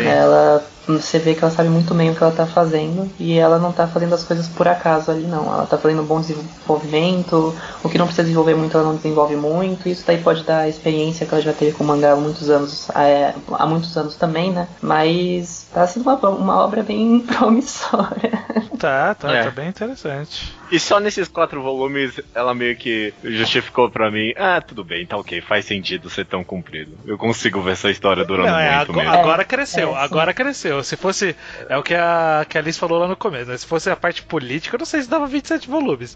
S4: Você vê que ela sabe muito bem o que ela tá fazendo e ela não tá fazendo as coisas por acaso ali, não. Ela tá fazendo um bom desenvolvimento, o que não precisa desenvolver muito, ela não desenvolve muito. Isso daí pode dar a experiência que ela já teve com o mangá há muitos anos também, né? Mas tá sendo uma obra bem promissora.
S1: Tá bem interessante.
S2: E só nesses 4 volumes ela meio que justificou pra mim, tudo bem, tá ok, faz sentido ser tão comprido. Eu consigo ver essa história durando muito mesmo.
S1: Agora cresceu. Se fosse, é o que a Alice falou lá no começo, né? Se fosse a parte política, eu não sei se dava 27 volumes.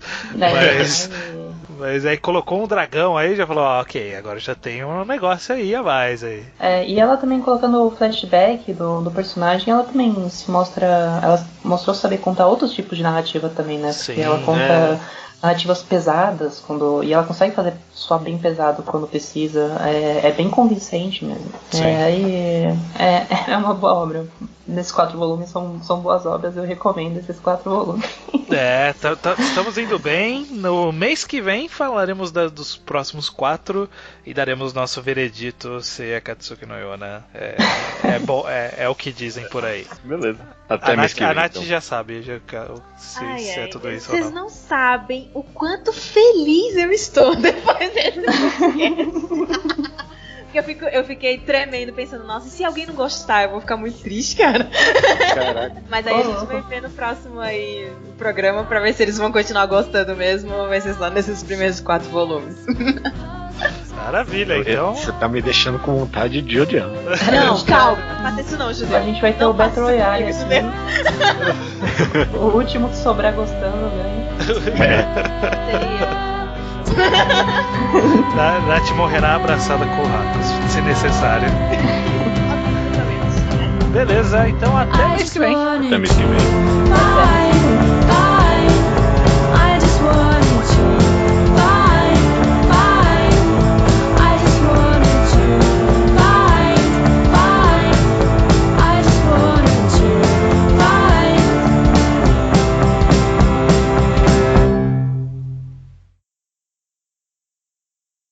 S1: Mas aí colocou um dragão aí, já falou, ok, agora já tem um negócio aí a mais aí.
S4: E ela também colocando o flashback do personagem, ela também se mostra, ela mostrou saber contar outros tipos de narrativa também, né? Porque
S1: Sim,
S4: ela conta narrativas pesadas, e ela consegue fazer só bem pesado quando precisa, é bem convincente mesmo. É uma boa obra. Nesses 4 volumes são boas obras, eu recomendo esses 4 volumes.
S1: Estamos indo bem. No mês que vem falaremos dos próximos 4 e daremos nosso veredito se a Katsuki no Yona é o que dizem por aí.
S2: Beleza. Até mês que vem.
S1: A Nath
S2: então.
S1: já sabe se é tudo isso ou
S3: não. Vocês
S1: não.
S3: não sabem o quanto feliz eu estou depois desse podcast. Eu fiquei tremendo, pensando, nossa, e se alguém não gostar, eu vou ficar muito triste, cara.
S2: Caraca.
S3: Mas aí a gente vai ver no próximo aí programa pra ver se eles vão continuar gostando mesmo ou vai ser só nesses primeiros 4 volumes.
S1: Maravilha, então.
S2: Você tá me deixando com vontade de odiar.
S3: Não, calma, não faça isso não, Judeu.
S4: A gente vai ter o Battle Royale assim. O último que sobrar gostando, né?
S1: Nath morrerá abraçada com o rato, se necessário. Beleza, então até mês que vem.
S2: Até mês que vem.